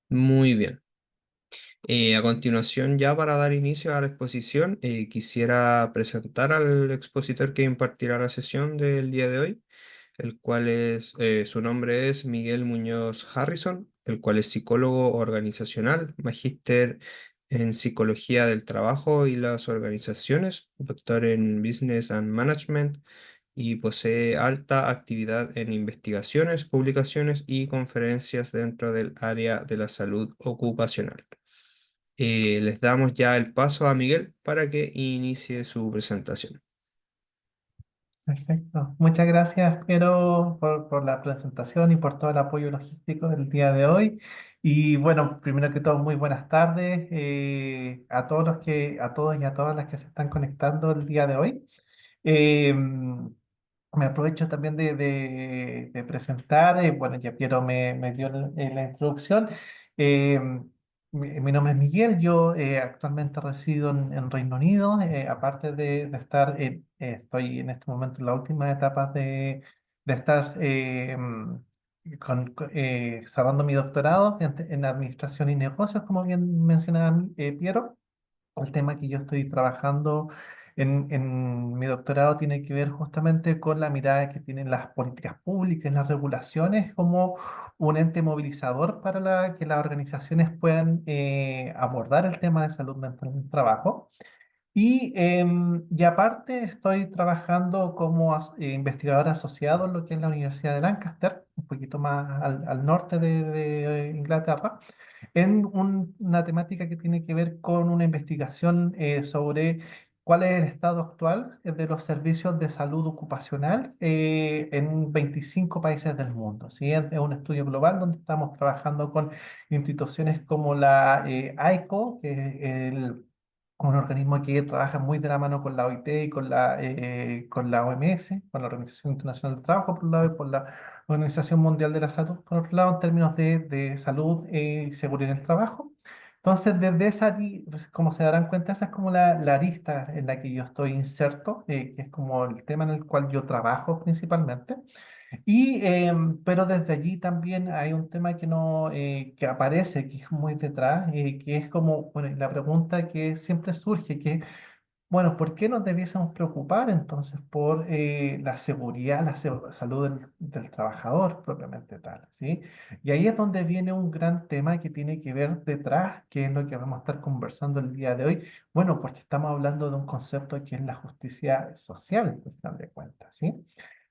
Muy bien. A continuación, ya para dar inicio a la exposición, quisiera presentar al expositor que impartirá la sesión del día de hoy, el cual su nombre es Miguel Muñoz Harrison, el cual es psicólogo organizacional, magíster en psicología del trabajo y las organizaciones, doctor en Business and Management y posee alta actividad en investigaciones, publicaciones y conferencias dentro del área de la salud ocupacional. Les damos ya el paso a Miguel para que inicie su presentación. Perfecto. Muchas gracias, Piero, por la presentación y por todo el apoyo logístico del día de hoy. Y bueno, primero que todo, muy buenas tardes a todos a todos y a todas las que se están conectando el día de hoy. Eh, Me aprovecho también de presentar, bueno, ya Piero me dio la introducción. Eh, mi nombre es Miguel, yo actualmente resido en Reino Unido, aparte de estar, estoy en este momento en la última etapa de estar cerrando mi doctorado en Administración y Negocios, como bien mencionaba Piero. El tema que yo estoy trabajando en mi doctorado tiene que ver justamente con la mirada que tienen las políticas públicas, las regulaciones, como un ente movilizador para que las organizaciones puedan abordar el tema de salud mental en el trabajo. Y aparte estoy trabajando como investigador asociado en lo que es la Universidad de Lancaster, un poquito más al norte de Inglaterra, en una temática que tiene que ver con una investigación sobre cuál es el estado actual de los servicios de salud ocupacional en 25 países del mundo. ¿Sí? Es un estudio global donde estamos trabajando con instituciones como la ICO, que es un organismo que trabaja muy de la mano con la OIT y con la OMS, con la Organización Internacional del Trabajo, por un lado, y por la Organización Mundial de la Salud, por otro lado, en términos de salud y seguridad en el trabajo. Entonces, desde pues, como se darán cuenta, esa es como la arista en la que yo estoy inserto, que es como el tema en el cual yo trabajo principalmente. Pero desde allí también hay un tema que no que aparece, que es muy detrás, que es como, bueno, la pregunta que siempre surge, que, bueno, ¿por qué nos debiésemos preocupar entonces por la seguridad, salud del trabajador propiamente tal, ¿sí? Y ahí es donde viene un gran tema que tiene que ver detrás, que es lo que vamos a estar conversando el día de hoy. Bueno, porque estamos hablando de un concepto que es la justicia social, al final de cuentas, ¿sí?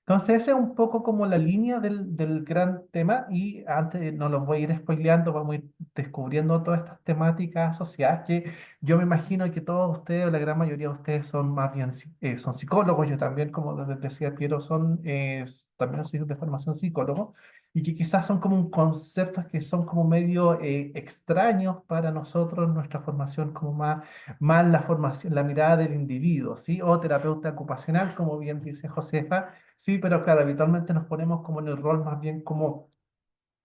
Entonces, esa es un poco como la línea del gran tema y antes no los voy a ir spoileando, vamos a ir descubriendo todas estas temáticas asociadas que yo me imagino que todos ustedes, o la gran mayoría de ustedes son más bien son psicólogos, yo también, como les decía Piero, también soy de formación psicólogo y que quizás son como conceptos que son como medio extraños para nosotros, nuestra formación como más la formación, la mirada del individuo, ¿sí? O terapeuta ocupacional, como bien dice Josefa. Sí, pero claro, habitualmente nos ponemos como en el rol más bien como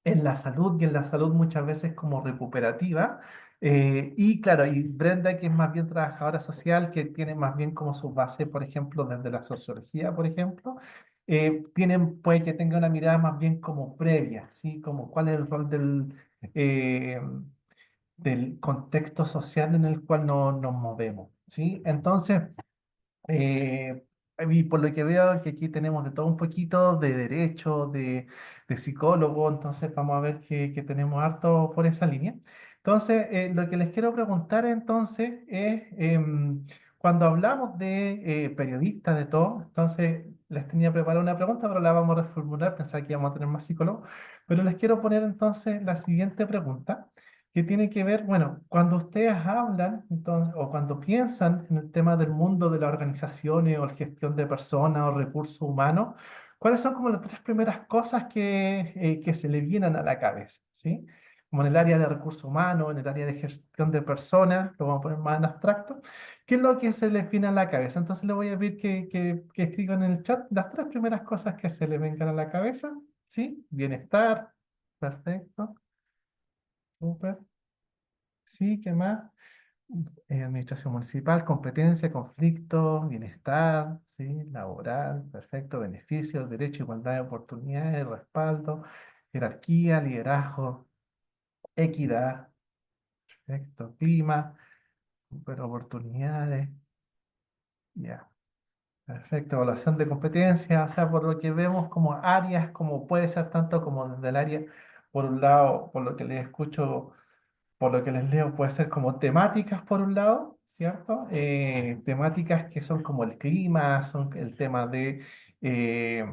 en la salud y en la salud muchas veces como recuperativa. Y claro, y Brenda, que es más bien trabajadora social, que tiene más bien como su base, por ejemplo, desde la sociología, por ejemplo, puede que tenga una mirada más bien como previa, ¿sí? Como cuál es el rol eh, del contexto social en el cual nos movemos, ¿sí? Entonces, eh, y por lo que veo que aquí tenemos de todo un poquito de derecho, de psicólogo, entonces vamos a ver que tenemos harto por esa línea. Entonces, lo que les quiero preguntar entonces es, cuando hablamos de periodistas, de todo, entonces les tenía preparada una pregunta, pero la vamos a reformular, pensaba que íbamos a tener más psicólogos, pero les quiero poner entonces la siguiente pregunta que tiene que ver, bueno, cuando ustedes hablan, entonces, o cuando piensan en el tema del mundo de las organizaciones o la gestión de personas o recursos humanos, ¿cuáles son como las tres primeras cosas que se le vienen a la cabeza? ¿Sí? Como en el área de recursos humanos, en el área de gestión de personas, lo vamos a poner más en abstracto, ¿qué es lo que se les viene a la cabeza? Entonces le voy a pedir que escriban en el chat las tres primeras cosas que se les vengan a la cabeza, ¿sí? Bienestar, perfecto, súper. Sí, ¿qué más? Administración municipal, competencia, conflicto, bienestar, ¿sí? Laboral, perfecto, beneficios, derecho, igualdad de oportunidades, respaldo, jerarquía, liderazgo. equidad, perfecto, clima, pero oportunidades, ya. Perfecto, evaluación de competencia, o sea, por lo que vemos como áreas, como puede ser tanto como desde el área, por un lado, por lo que les escucho, por lo que les leo, puede ser como temáticas por un lado, ¿cierto? Temáticas que son como el clima, son el tema de eh,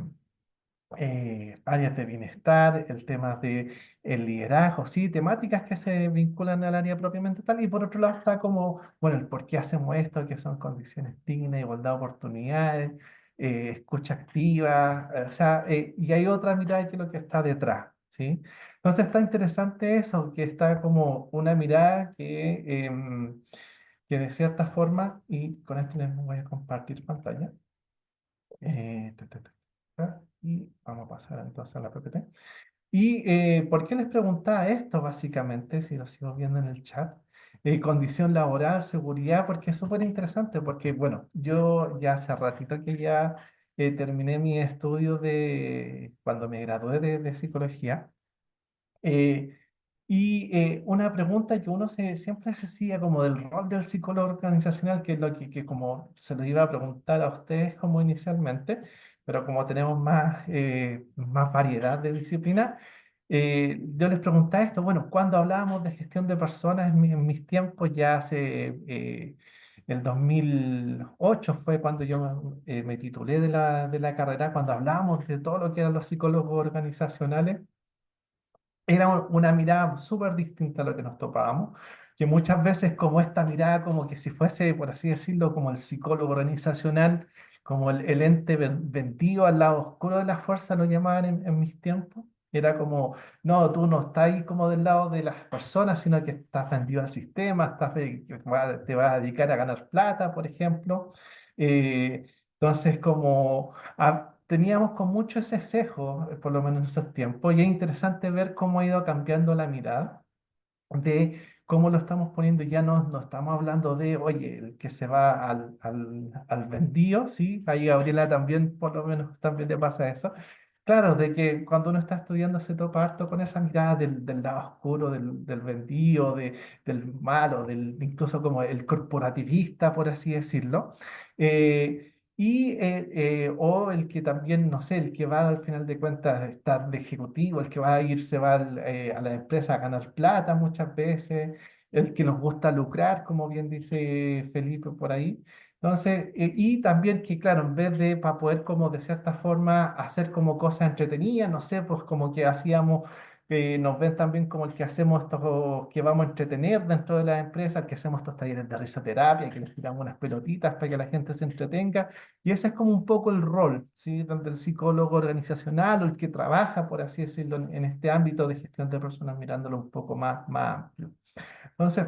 áreas de bienestar, el tema de el liderazgo, sí, temáticas que se vinculan al área propiamente tal, y por otro lado está como, bueno, el por qué hacemos esto, que son condiciones dignas, igualdad de oportunidades, escucha activa, o sea, y hay otra mirada que es lo que está detrás, ¿sí? Entonces está interesante eso, que está como una mirada que de cierta forma, y con esto les voy a compartir pantalla. Y vamos a pasar entonces a la PPT. ¿Y por qué les preguntaba esto básicamente? Si lo sigo viendo en el chat. Condición laboral, seguridad, porque es súper interesante, porque bueno, yo ya hace ratito que ya terminé mi estudio de, cuando me gradué de psicología, eh, una pregunta que uno siempre se hacía como del rol del psicólogo organizacional, que es lo que como se lo iba a preguntar a ustedes como inicialmente, pero como tenemos más variedad de disciplinas, yo les preguntaba esto, bueno, cuando hablábamos de gestión de personas en mis tiempos, ya hace el 2008 fue cuando yo me titulé de la carrera, cuando hablábamos de todo lo que eran los psicólogos organizacionales era una mirada súper distinta a lo que nos topábamos, que muchas veces como esta mirada como que si fuese, por así decirlo, como el psicólogo organizacional, como el ente vendido al lado oscuro de la fuerza, lo llamaban en mis tiempos. Era como, no, tú no estás ahí como del lado de las personas, sino que estás vendido al sistema, que te vas a dedicar a ganar plata, por ejemplo. Entonces, como teníamos con mucho ese sesgo, por lo menos en esos tiempos, y es interesante ver cómo ha ido cambiando la mirada de cómo lo estamos poniendo. Ya no estamos hablando de, oye, el que se va al vendido, ¿sí? Ahí Gabriela también, por lo menos, también le pasa eso. Claro, de que cuando uno está estudiando se topa harto con esa mirada del lado oscuro, del vendido, del malo, incluso como el corporativista, por así decirlo. O el que también, no sé, el que va al final de cuentas a estar de ejecutivo, el que va a ir, se va a la empresa a ganar plata muchas veces, el que nos gusta lucrar, como bien dice Felipe por ahí. Entonces, y también que, claro, en vez de, para poder como de cierta forma hacer como cosas entretenidas, no sé, pues como que hacíamos, nos ven también como el que hacemos esto, que vamos a entretener dentro de la empresa, el que hacemos estos talleres de risoterapia, que les tiramos unas pelotitas para que la gente se entretenga. Y ese es como un poco el rol, ¿sí? Tanto el psicólogo organizacional o el que trabaja, por así decirlo, en este ámbito de gestión de personas, mirándolo un poco más amplio. Entonces,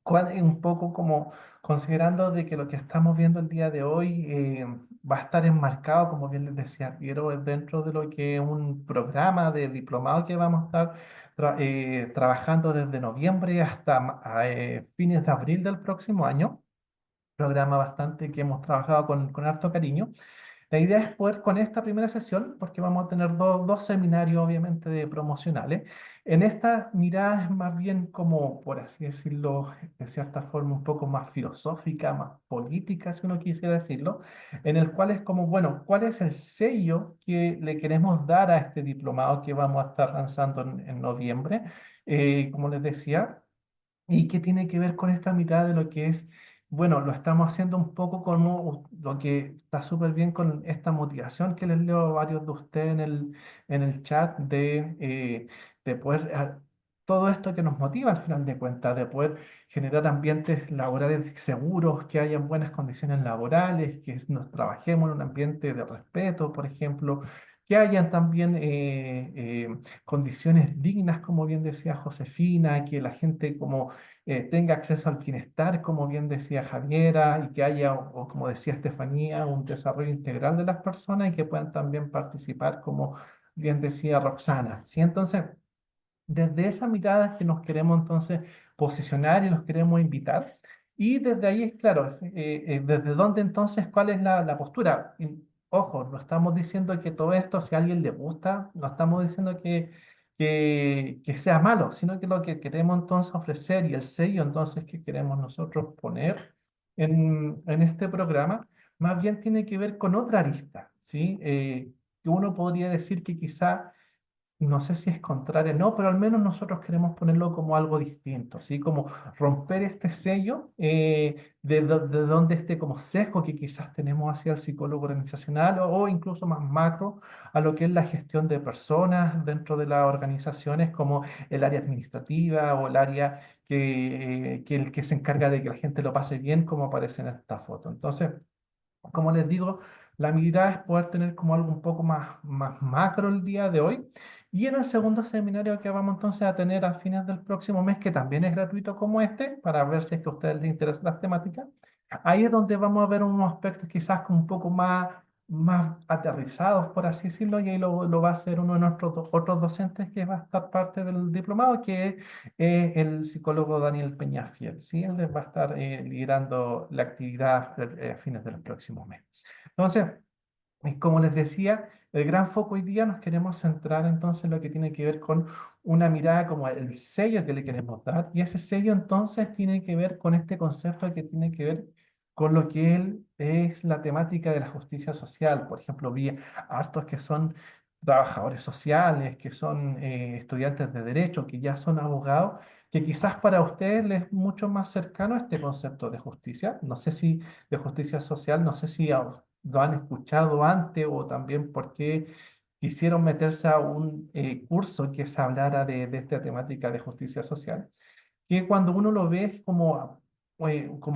¿cuál es un poco como considerando de que lo que estamos viendo el día de hoy va a estar enmarcado, como bien les decía Piero, es dentro de lo que es un programa de diplomado que vamos a estar trabajando desde noviembre hasta fines de abril del próximo año? Programa bastante que hemos trabajado con harto cariño. La idea es poder con esta primera sesión, porque vamos a tener dos seminarios obviamente de promocionales, en esta mirada es más bien como, por así decirlo, de cierta forma un poco más filosófica, más política, si uno quisiera decirlo, en el cual es como, bueno, ¿cuál es el sello que le queremos dar a este diplomado que vamos a estar lanzando en noviembre? Como les decía. ¿Y qué tiene que ver con esta mirada de lo que es, bueno, lo estamos haciendo un poco como lo que está súper bien con esta motivación que les leo a varios de ustedes en el chat de poder, todo esto que nos motiva al final de cuentas, de poder generar ambientes laborales seguros, que hayan buenas condiciones laborales, que nos trabajemos en un ambiente de respeto, por ejemplo, que hayan también condiciones dignas, como bien decía Josefina, que la gente como tenga acceso al bienestar, como bien decía Javiera, y que haya, o como decía Estefanía, un desarrollo integral de las personas y que puedan también participar, como bien decía Roxana. ¿Sí? Entonces, desde esa mirada que nos queremos entonces posicionar y los queremos invitar. Y desde ahí es claro, desde dónde entonces, cuál es la postura. Y, ojo, no estamos diciendo que todo esto, si a alguien le gusta, no estamos diciendo que que sea malo, sino que lo que queremos entonces ofrecer y el sello entonces que queremos nosotros poner en este programa, más bien tiene que ver con otra arista, ¿sí? Que uno podría decir que quizá no sé si es contraria, no, pero al menos nosotros queremos ponerlo como algo distinto, ¿sí? Como romper este sello de donde este como sesgo que quizás tenemos hacia el psicólogo organizacional o incluso más macro a lo que es la gestión de personas dentro de las organizaciones como el área administrativa o el área que el que se encarga de que la gente lo pase bien como aparece en esta foto. Entonces, como les digo, la mirada es poder tener como algo un poco más macro el día de hoy. Y en el segundo seminario que vamos entonces a tener a fines del próximo mes, que también es gratuito como este, para ver si es que a ustedes les interesan las temáticas, ahí es donde vamos a ver unos aspectos quizás como un poco más aterrizados, por así decirlo, y ahí lo va a hacer uno de nuestros otros docentes que va a estar parte del diplomado, que es el psicólogo Daniel Peñafiel, ¿sí? Él les va a estar liderando la actividad a fines del próximo mes. Entonces, como les decía, el gran foco hoy día nos queremos centrar entonces en lo que tiene que ver con una mirada como el sello que le queremos dar, y ese sello entonces tiene que ver con este concepto que tiene que ver con lo que él es la temática de la justicia social. Por ejemplo, vi hartos que son trabajadores sociales, que son estudiantes de derecho, que ya son abogados, que quizás para ustedes les es mucho más cercano este concepto de justicia. No sé si de justicia social, no sé si lo han escuchado antes o también porque quisieron meterse a un curso que se hablara de esta temática de justicia social, que cuando uno lo ve es como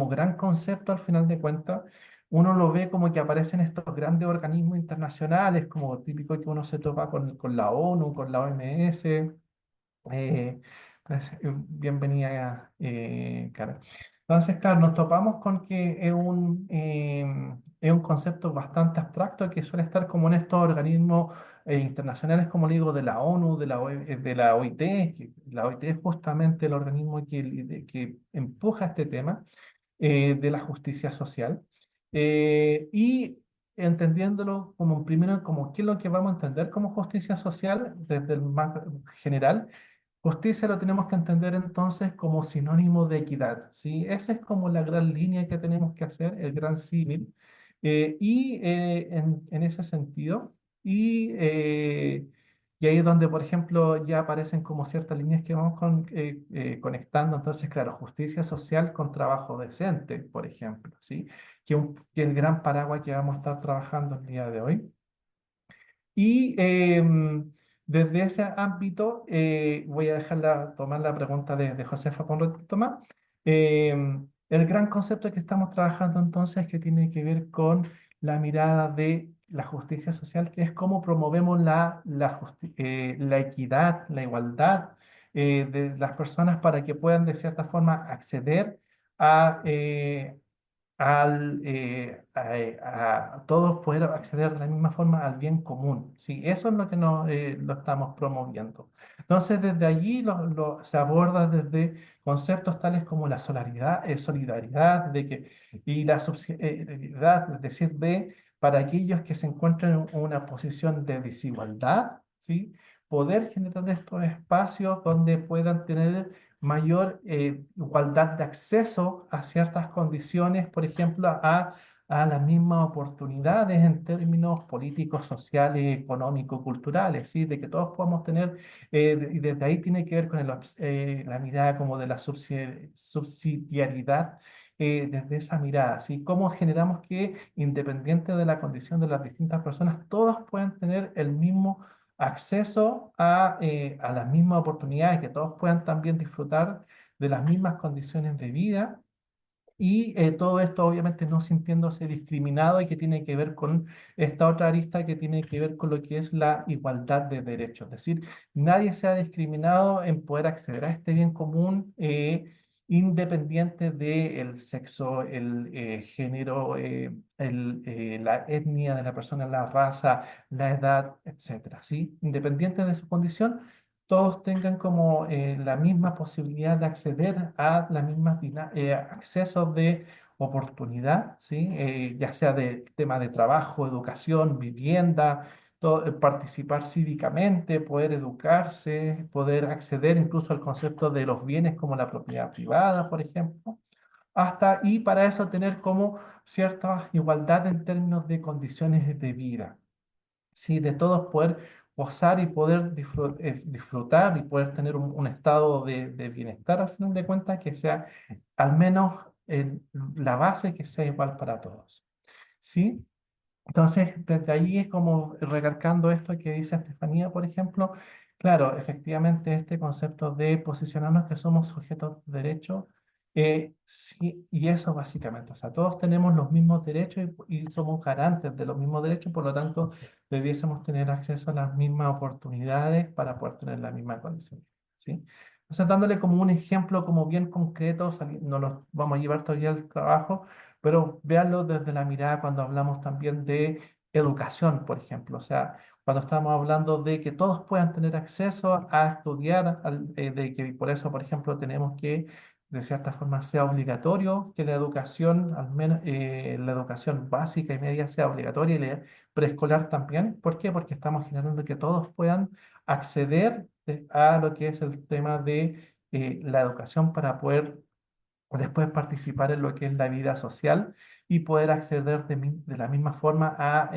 gran concepto al final de cuentas, uno lo ve como que aparecen estos grandes organismos internacionales, como típico que uno se topa con la ONU, con la OMS, bienvenida, Karen. Entonces, claro, nos topamos con que es un concepto bastante abstracto que suele estar como en estos organismos internacionales, como le digo, de la ONU, de la OIT, que la OIT es justamente el organismo que empuja este tema de la justicia social. Y entendiéndolo como primero, como qué es lo que vamos a entender como justicia social desde el más general. Justicia lo tenemos que entender entonces como sinónimo de equidad, ¿sí? Esa es como la gran línea que tenemos que hacer, el gran símil. En ese sentido, y, eh, y ahí es donde, por ejemplo, ya aparecen como ciertas líneas que vamos conectando. Entonces, claro, justicia social con trabajo decente, por ejemplo, ¿sí? Que el gran paraguas que vamos a estar trabajando el día de hoy. Y desde ese ámbito voy a tomar la pregunta de Josefa con Tomás. El gran concepto que estamos trabajando entonces que tiene que ver con la mirada de la justicia social, que es cómo promovemos la equidad, la igualdad de las personas para que puedan de cierta forma acceder a, a todos poder acceder de la misma forma al bien común. Sí, eso es lo que lo estamos promoviendo. Entonces, desde allí se aborda desde conceptos tales como la solidaridad y la subsidiariedad, es decir, para aquellos que se encuentran en una posición de desigualdad, ¿sí? Poder generar estos espacios donde puedan tener mayor igualdad de acceso a ciertas condiciones, por ejemplo, a las mismas oportunidades en términos políticos, sociales, económicos, culturales, ¿sí? De que todos podamos tener, y desde ahí tiene que ver con la mirada como de la subsidiariedad. Desde esa mirada, ¿sí? Cómo generamos que, independiente de la condición de las distintas personas, todos puedan tener el mismo acceso a las mismas oportunidades, que todos puedan también disfrutar de las mismas condiciones de vida y todo esto obviamente no sintiéndose discriminado y que tiene que ver con esta otra arista que tiene que ver con lo que es la igualdad de derechos. Es decir, nadie sea discriminado en poder acceder a este bien común independiente del sexo, el género, la etnia de la persona, la raza, la edad, etcétera, ¿sí? Independiente de su condición, todos tengan como la misma posibilidad de acceder a las mismas accesos de oportunidad, ¿sí? Ya sea del tema de trabajo, educación, vivienda, participar cívicamente, poder educarse, poder acceder incluso al concepto de los bienes como la propiedad privada, por ejemplo, hasta y para eso tener como cierta igualdad en términos de condiciones de vida, ¿sí? De todos poder gozar y poder disfrutar y poder tener un estado de bienestar al final de cuentas que sea al menos la base que sea igual para todos, ¿sí? Entonces, desde ahí es como recalcando esto que dice Estefanía, por ejemplo, claro, efectivamente este concepto de posicionarnos que somos sujetos de derecho, sí, y eso básicamente, o sea, todos tenemos los mismos derechos y somos garantes de los mismos derechos, por lo tanto, debiésemos tener acceso a las mismas oportunidades para poder tener la misma condición, ¿sí? Entonces, dándole como un ejemplo como bien concreto, no lo vamos a llevar todavía al trabajo, pero véanlo desde la mirada cuando hablamos también de educación, por ejemplo. O sea, cuando estamos hablando de que todos puedan tener acceso a estudiar, de que por eso, por ejemplo, tenemos que, de cierta forma, sea obligatorio que la educación, al menos la educación básica y media sea obligatoria y la preescolar también. ¿Por qué? Porque estamos generando que todos puedan acceder a lo que es el tema de la educación para poder después participar en lo que es la vida social y poder acceder de la misma forma a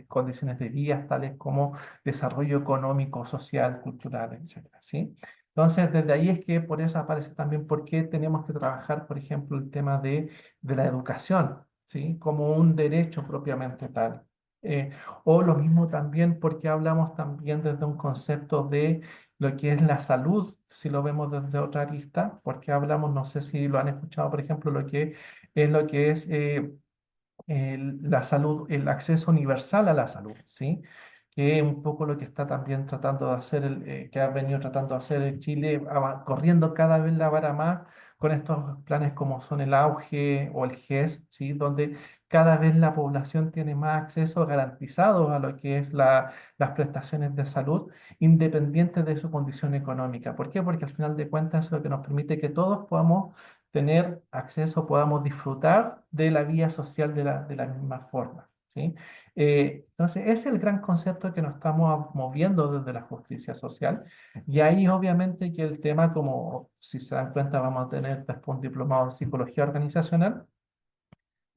condiciones de vida tales como desarrollo económico, social, cultural, etcétera, ¿sí? Entonces, desde ahí es que por eso aparece también por qué tenemos que trabajar, por ejemplo, el tema de la educación, ¿sí? Como un derecho propiamente tal. Eh, o lo mismo también porque hablamos también desde un concepto de lo que es la salud, si lo vemos desde otra arista, porque hablamos, no sé si lo han escuchado, por ejemplo, lo que es la salud, el acceso universal a la salud, ¿sí? Que es un poco lo que está también tratando de hacer, que ha venido tratando de hacer el Chile, corriendo cada vez la vara más con estos planes como son el auge o el GES, ¿sí? Donde cada vez la población tiene más acceso garantizado a lo que es las prestaciones de salud, independiente de su condición económica. ¿Por qué? Porque al final de cuentas es lo que nos permite que todos podamos tener acceso, podamos disfrutar de la vía social de la misma forma, ¿sí? Entonces, ese es el gran concepto que nos estamos moviendo desde la justicia social. Y ahí obviamente que el tema, como si se dan cuenta, vamos a tener después un diplomado en psicología organizacional,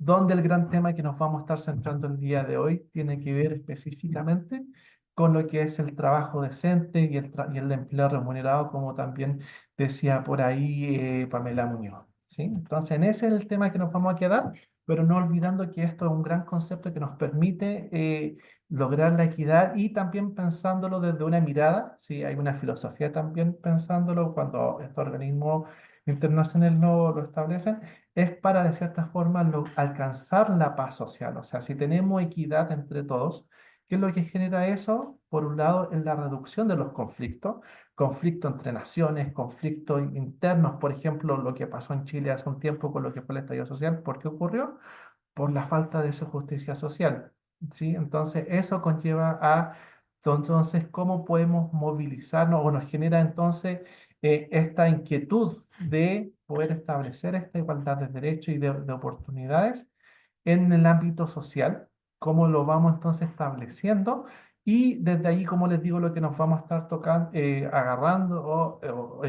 donde el gran tema que nos vamos a estar centrando el día de hoy tiene que ver específicamente con lo que es el trabajo decente y y el empleo remunerado, como también decía por ahí Pamela Muñoz, ¿sí? Entonces, en ese es el tema que nos vamos a quedar, pero no olvidando que esto es un gran concepto que nos permite lograr la equidad y también pensándolo desde una mirada, ¿sí? Hay una filosofía también pensándolo cuando estos organismos internacionales lo establecen es para, de cierta forma, alcanzar la paz social. O sea, si tenemos equidad entre todos, ¿qué es lo que genera eso? Por un lado, en la reducción de los conflictos, conflicto entre naciones, conflictos internos, por ejemplo, lo que pasó en Chile hace un tiempo con lo que fue el estallido social. ¿Por qué ocurrió? Por la falta de esa justicia social, ¿sí? Entonces, eso conlleva a, entonces, cómo podemos movilizarnos o nos genera entonces esta inquietud de poder establecer esta igualdad de derechos y de oportunidades en el ámbito social, cómo lo vamos entonces estableciendo y desde ahí, como les digo, lo que nos vamos a estar tocando, agarrando o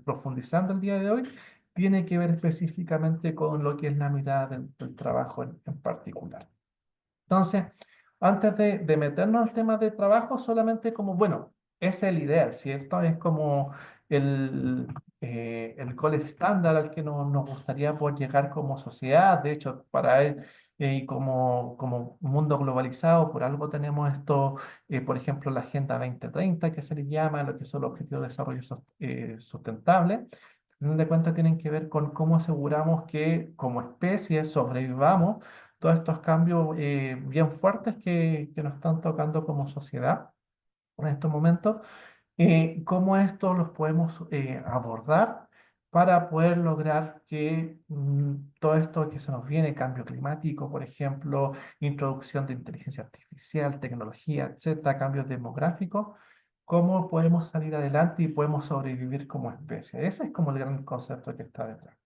profundizando el día de hoy tiene que ver específicamente con lo que es la mirada del trabajo en particular. Entonces, antes de meternos al tema de trabajo, solamente como, bueno, ese es el ideal, ¿cierto? Es como el, el gol estándar al que nos gustaría poder llegar como sociedad. De hecho, para él, y como mundo globalizado, por algo tenemos esto, por ejemplo, la Agenda 2030, que se le llama, lo que son los Objetivos de Desarrollo Sustentable. Al final de cuentas, tienen que ver con cómo aseguramos que como especie sobrevivamos todos estos cambios bien fuertes que nos están tocando como sociedad en estos momentos, cómo esto los podemos abordar para poder lograr que todo esto que se nos viene, cambio climático, por ejemplo, introducción de inteligencia artificial, tecnología, etcétera, cambios demográficos, cómo podemos salir adelante y podemos sobrevivir como especie. Ese es como el gran concepto que está detrás.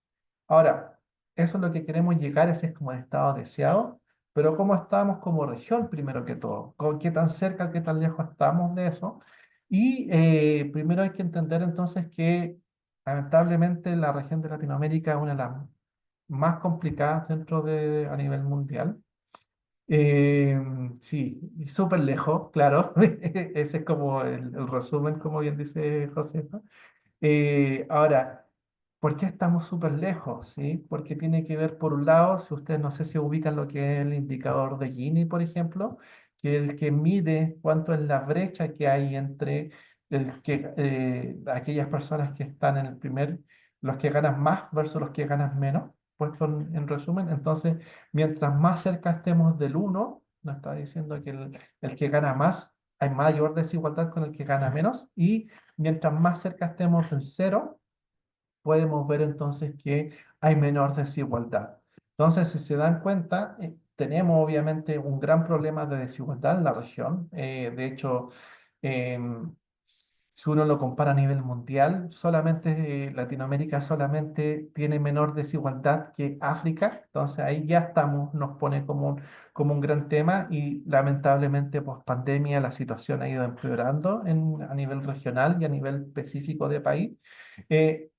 Ahora, eso es lo que queremos llegar, ese es como el estado deseado, pero cómo estamos como región primero que todo, con qué tan cerca, qué tan lejos estamos de eso. Y primero hay que entender entonces que lamentablemente la región de Latinoamérica es una de las más complicadas dentro de a nivel mundial. Eh, sí, y súper lejos, claro. Ese es como el resumen, como bien dice Josefa. Ahora, ¿por qué estamos súper lejos? ¿Sí? Porque tiene que ver, por un lado, si ustedes no sé si ubican lo que es el indicador de Gini, por ejemplo, que es el que mide cuánto es la brecha que hay entre aquellas personas que están en el primer, los que ganan más versus los que ganan menos, puesto en resumen. Entonces, mientras más cerca estemos del uno, nos está diciendo que el que gana más, hay mayor desigualdad con el que gana menos, y mientras más cerca estemos del cero, podemos ver entonces que hay menor desigualdad. Entonces, si se dan cuenta, tenemos obviamente un gran problema de desigualdad en la región. De hecho, em, si uno lo compara a nivel mundial, solamente Latinoamérica solamente tiene menor desigualdad que África. Entonces ahí ya estamos, nos pone como un gran tema, y lamentablemente post pandemia la situación ha ido empeorando a nivel regional y a nivel específico de país. Eh,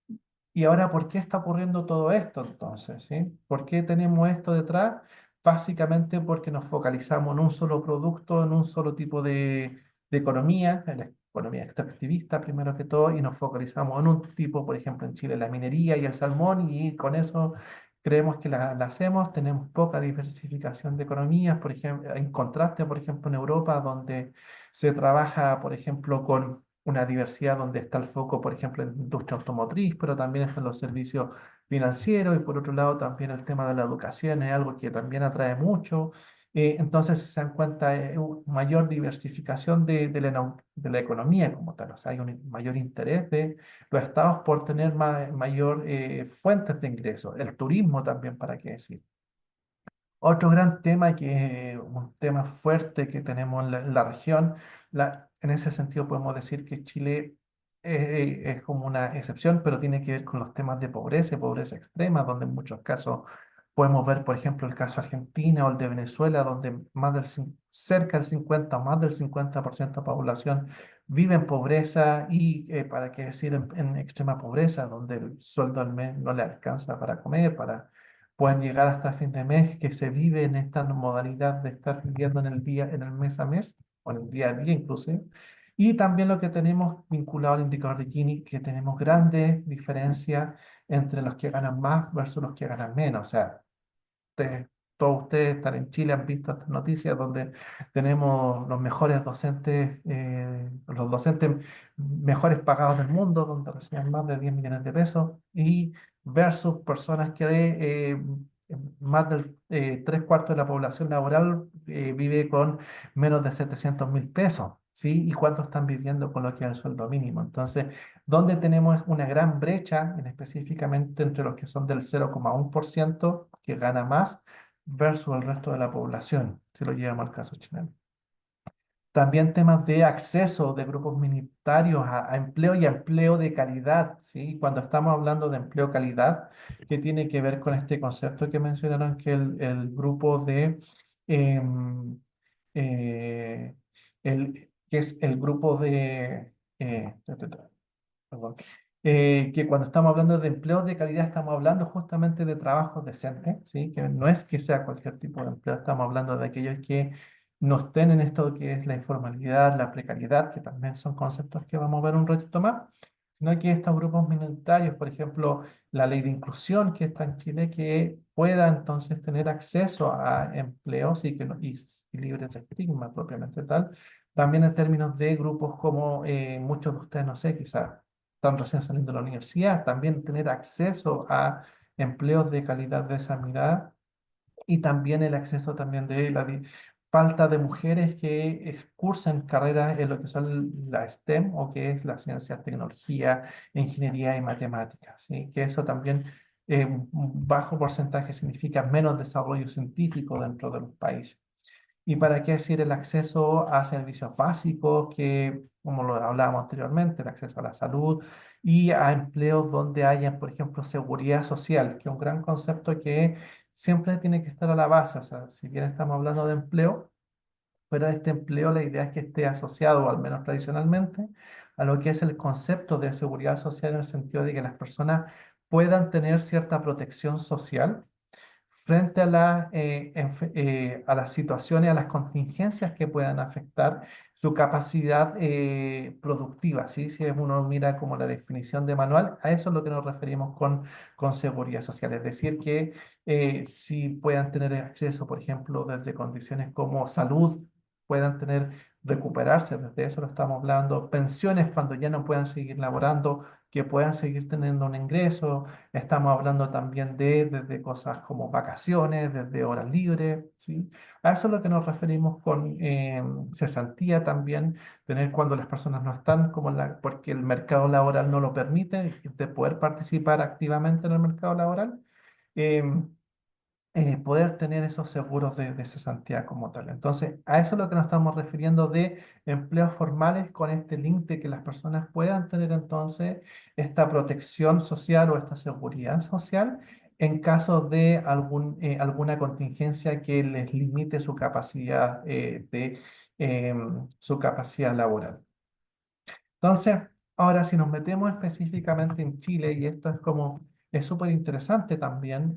y ahora, ¿por qué está ocurriendo todo esto entonces? ¿Sí? ¿Por qué tenemos esto detrás? Básicamente porque nos focalizamos en un solo producto, en un solo tipo de economía, en la economía extractivista primero que todo, y nos focalizamos en un tipo, por ejemplo, en Chile la minería y el salmón, y con eso creemos que la hacemos. Tenemos poca diversificación de economías, por ejemplo, en contraste, por ejemplo, en Europa, donde se trabaja, por ejemplo, con una diversidad donde está el foco, por ejemplo, en la industria automotriz, pero también están los servicios financieros, y por otro lado también el tema de la educación es algo que también atrae mucho. Entonces, si se dan cuenta, mayor diversificación de la economía como tal. O sea, hay un mayor interés de los estados por tener mayor fuentes de ingresos. El turismo también, ¿para qué decir? Otro gran tema, que es un tema fuerte que tenemos en la región, en ese sentido podemos decir que Chile es como una excepción, pero tiene que ver con los temas de pobreza y pobreza extrema, donde en muchos casos podemos ver, por ejemplo, el caso Argentina o el de Venezuela, donde cerca del 50 o más del 50% de la población vive en pobreza, y, para qué decir, en extrema pobreza, donde el sueldo al mes no le alcanza para comer, pueden llegar hasta fin de mes, que se vive en esta modalidad de estar viviendo en el día, en el mes a mes, o en el día a día inclusive. Y también lo que tenemos vinculado al indicador de Gini, que tenemos grandes diferencias entre los que ganan más versus los que ganan menos. O sea, ustedes, todos ustedes están en Chile, han visto estas noticias donde tenemos los mejores docentes, los docentes mejores pagados del mundo, donde reciben más de 10 millones de pesos, y versus personas que más del 3/4 de la población laboral vive con menos de 700.000 pesos. ¿Sí? ¿Y cuántos están viviendo con lo que es el sueldo mínimo? Entonces, ¿dónde tenemos una gran brecha, específicamente entre los que son del 0,1% que gana más versus el resto de la población, si lo llevamos al caso chileno? También temas de acceso de grupos minoritarios a empleo, y a empleo de calidad, ¿sí? Cuando estamos hablando de empleo calidad, que tiene que ver con este concepto que mencionaron, que el grupo em, eh, que es el grupo perdón, que cuando estamos hablando de empleos de calidad estamos hablando justamente de trabajos decentes, ¿sí? Que no es que sea cualquier tipo de empleo, estamos hablando de aquellos que no estén en esto que es la informalidad, la precariedad, que también son conceptos que vamos a ver un ratito más, sino que estos grupos minoritarios, por ejemplo, la ley de inclusión que está en Chile, que pueda entonces tener acceso a empleos, y, que y libres de estigma propiamente tal. También en términos de grupos como muchos de ustedes, no sé, quizás están recién saliendo de la universidad, también tener acceso a empleos de calidad de esa mirada, y también el acceso también de falta de mujeres que cursen carreras en lo que son la STEM, o que es la ciencia, tecnología, ingeniería y matemáticas, ¿sí? Que eso también, un bajo porcentaje, significa menos desarrollo científico dentro de los países. ¿Y para qué decir el acceso a servicios básicos, que, como lo hablábamos anteriormente, el acceso a la salud y a empleos donde haya, por ejemplo, seguridad social, que es un gran concepto que siempre tiene que estar a la base. O sea, si bien estamos hablando de empleo, pero este empleo la idea es que esté asociado, o al menos tradicionalmente, a lo que es el concepto de seguridad social en el sentido de que las personas puedan tener cierta protección social frente a a las situaciones, a las contingencias que puedan afectar su capacidad productiva, ¿sí? Si uno mira como la definición de manual, a eso es lo que nos referimos con seguridad social, es decir, que si puedan tener acceso, por ejemplo, desde condiciones como salud, puedan tener, recuperarse, desde eso lo estamos hablando, pensiones cuando ya no puedan seguir laborando, que puedan seguir teniendo un ingreso. Estamos hablando también de desde cosas como vacaciones, desde horas libres, ¿sí? A eso es lo que nos referimos con cesantía también, tener cuando las personas no están, porque el mercado laboral no lo permite, de poder participar activamente en el mercado laboral. em, Poder tener esos seguros de cesantía como tal. Entonces, a eso es lo que nos estamos refiriendo de empleos formales con este link de que las personas puedan tener entonces esta protección social o esta seguridad social en caso de alguna contingencia que les limite su capacidad su capacidad laboral. Entonces, ahora si nos metemos específicamente en Chile, y esto es como, es súper interesante también,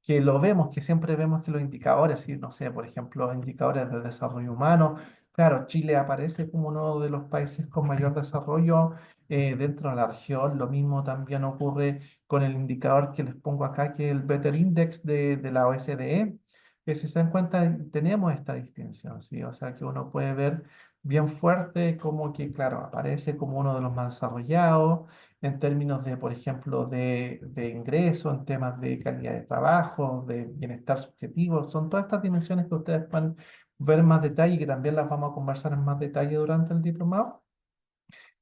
que lo vemos, que siempre vemos que los indicadores, y no sé, por ejemplo, los indicadores de desarrollo humano, claro, Chile aparece como uno de los países con mayor desarrollo dentro de la región, lo mismo también ocurre con el indicador que les pongo acá, que es el Better Index de la OSDE, que si se dan cuenta tenemos esta distinción, ¿sí? O sea, que uno puede ver bien fuerte, como que, claro, aparece como uno de los más desarrollados en términos de, por ejemplo, de ingreso, en temas de calidad de trabajo, de bienestar subjetivo. Son todas estas dimensiones que ustedes pueden ver en más detalle y que también las vamos a conversar en más detalle durante el diplomado.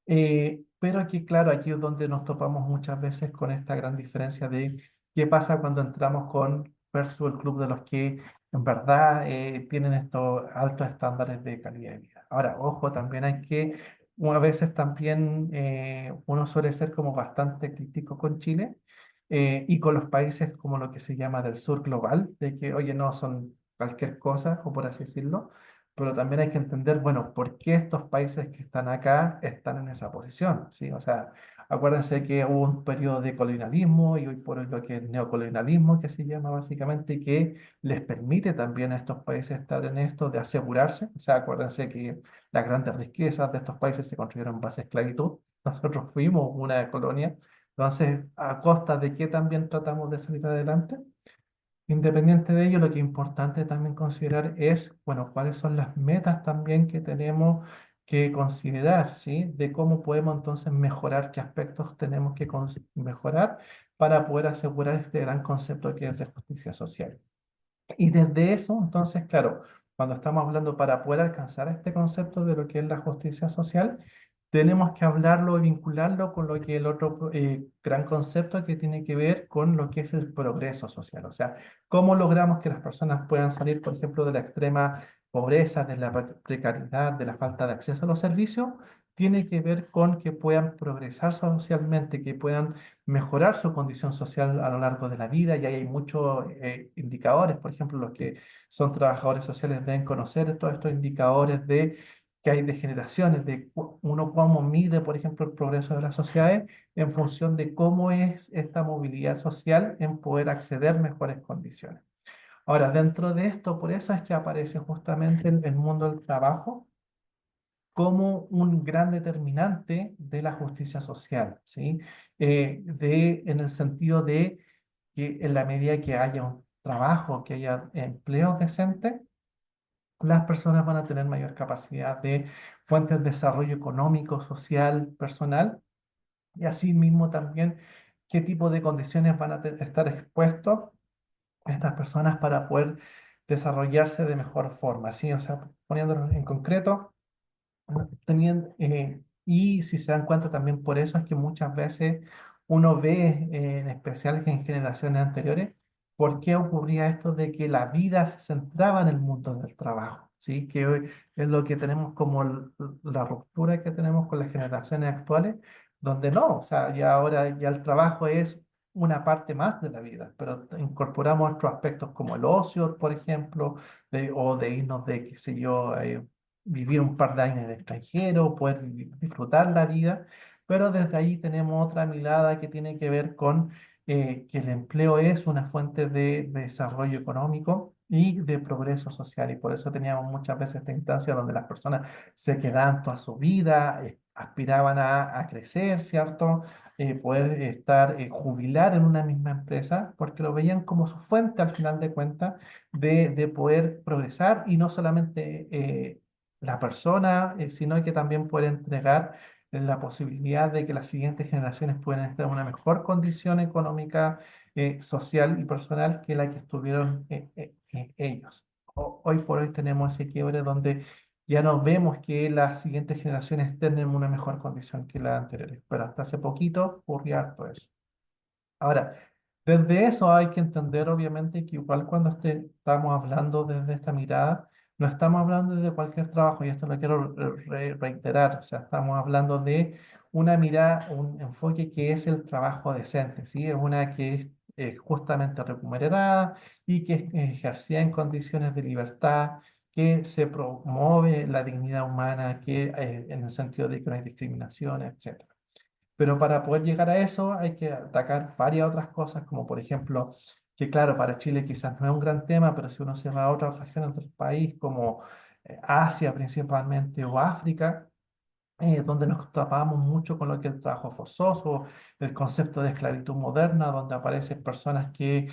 Pero aquí, claro, aquí es donde nos topamos muchas veces con esta gran diferencia de qué pasa cuando entramos con versus el club de los que en verdad tienen estos altos estándares de calidad de vida. Ahora, ojo, también hay que, a veces también uno suele ser como bastante crítico con Chile y con los países como lo que se llama del sur global, de que, oye, no son cualquier cosa, o por así decirlo, pero también hay que entender, bueno, por qué estos países que están acá están en esa posición, ¿sí? O sea, acuérdense que hubo un periodo de colonialismo y hoy por hoy lo que es neocolonialismo, que se llama básicamente, que les permite también a estos países estar en esto de asegurarse. O sea, acuérdense que las grandes riquezas de estos países se construyeron en base a esclavitud. Nosotros fuimos una colonia. Entonces, ¿a costa de qué también tratamos de salir adelante? Independiente de ello, lo que es importante también considerar es, bueno, cuáles son las metas también que tenemos que considerar, ¿sí? De cómo podemos entonces mejorar, qué aspectos tenemos que mejorar para poder asegurar este gran concepto que es de justicia social. Y desde eso, entonces, claro, cuando estamos hablando para poder alcanzar este concepto de lo que es la justicia social, tenemos que hablarlo y vincularlo con lo que es el otro gran concepto que tiene que ver con lo que es el progreso social. O sea, cómo logramos que las personas puedan salir, por ejemplo, de la extrema pobreza, de la precariedad, de la falta de acceso a los servicios, tiene que ver con que puedan progresar socialmente, que puedan mejorar su condición social a lo largo de la vida. Y ahí hay muchos indicadores, por ejemplo, los que son trabajadores sociales deben conocer todos estos indicadores de que hay de generaciones, de uno cómo mide, por ejemplo, el progreso de las sociedades en función de cómo es esta movilidad social en poder acceder a mejores condiciones. Ahora, dentro de esto, por eso es que aparece justamente el mundo del trabajo como un gran determinante de la justicia social, ¿sí? En el sentido de que en la medida que haya un trabajo, que haya empleos decentes, las personas van a tener mayor capacidad de fuentes de desarrollo económico, social, personal, y asimismo también qué tipo de condiciones van a estar expuestos estas personas para poder desarrollarse de mejor forma, ¿sí? O sea, poniéndolo en concreto, y si se dan cuenta también por eso es que muchas veces uno ve, en especial en generaciones anteriores, por qué ocurría esto de que la vida se centraba en el mundo del trabajo, ¿sí? Que hoy es lo que tenemos como la ruptura que tenemos con las generaciones actuales, donde no, o sea, ya ahora ya el trabajo es una parte más de la vida, pero incorporamos otros aspectos como el ocio, por ejemplo, o de irnos de, qué sé yo, vivir un par de años en el extranjero, poder disfrutar la vida, pero desde ahí tenemos otra mirada que tiene que ver con que el empleo es una fuente de desarrollo económico y de progreso social, y por eso teníamos muchas veces esta instancia donde las personas se quedaban toda su vida, aspiraban a crecer, ¿cierto? Poder estar, jubilar en una misma empresa, porque lo veían como su fuente al final de cuentas de poder progresar y no solamente la persona, sino que también poder entregar la posibilidad de que las siguientes generaciones puedan estar en una mejor condición económica, social y personal que la que estuvieron ellos. Hoy por hoy tenemos ese quiebre donde ya nos vemos que las siguientes generaciones estén en una mejor condición que las anteriores, pero hasta hace poquito ocurría harto eso. Ahora, desde eso hay que entender obviamente que igual cuando estamos hablando desde esta mirada, no estamos hablando desde cualquier trabajo, y esto lo quiero reiterar, o sea, estamos hablando de una mirada, un enfoque que es el trabajo decente, ¿sí? Es una que es justamente remunerada y que es ejercida en condiciones de libertad, que se promueve la dignidad humana, que en el sentido de que no hay discriminación, etc. Pero para poder llegar a eso hay que atacar varias otras cosas, como por ejemplo, que claro, para Chile quizás no es un gran tema, pero si uno se va a otras regiones del país, como Asia principalmente o África, donde nos topamos mucho con lo que es el trabajo forzoso, el concepto de esclavitud moderna, donde aparecen personas que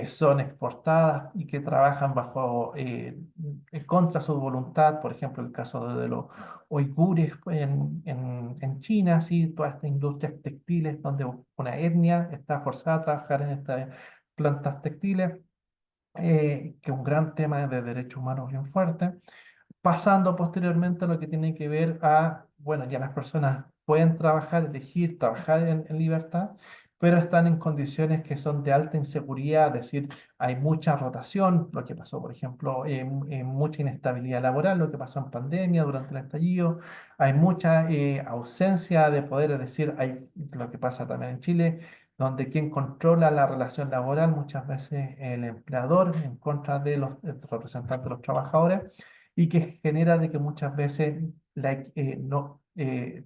son exportadas y que trabajan bajo, en contra su voluntad, por ejemplo, el caso de los uigures en China, sí, todas estas industrias textiles donde una etnia está forzada a trabajar en estas plantas textiles, que es un gran tema de derechos humanos bien fuerte, pasando posteriormente a lo que tiene que ver a, bueno, ya las personas pueden trabajar, elegir trabajar en libertad, pero están en condiciones que son de alta inseguridad, es decir, hay mucha rotación, lo que pasó, por ejemplo, mucha inestabilidad laboral, lo que pasó en pandemia durante el estallido, hay mucha ausencia de poder, es decir, hay lo que pasa también en Chile, donde quien controla la relación laboral muchas veces el empleador en contra de los representantes de los trabajadores, y que genera de que muchas veces no,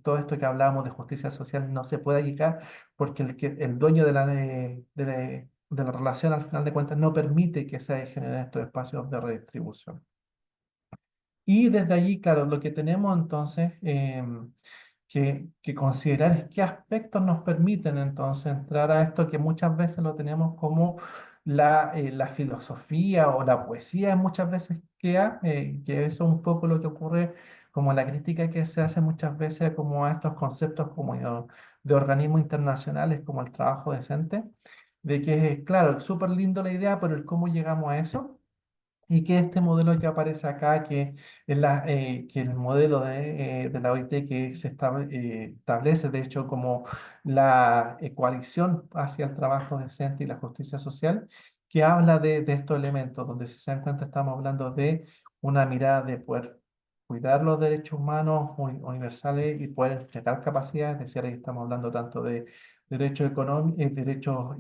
todo esto que hablábamos de justicia social no se pueda llegar porque el dueño de la relación al final de cuentas no permite que se generen estos espacios de redistribución. Y desde allí, claro, lo que tenemos entonces que considerar es qué aspectos nos permiten entonces entrar a esto que muchas veces lo tenemos como la filosofía o la poesía muchas veces que eso es un poco lo que ocurre como la crítica que se hace muchas veces como a estos conceptos como de organismos internacionales como el trabajo decente, de que, claro, es súper lindo la idea, pero el cómo llegamos a eso. Y que este modelo que aparece acá, que el modelo de la OIT que establece, de hecho, como la coalición hacia el trabajo decente y la justicia social, que habla de estos elementos, donde si se dan cuenta estamos hablando de una mirada de poder cuidar los derechos humanos universales y poder entregar capacidades, es decir, ahí estamos hablando tanto de derechos económicos, derechos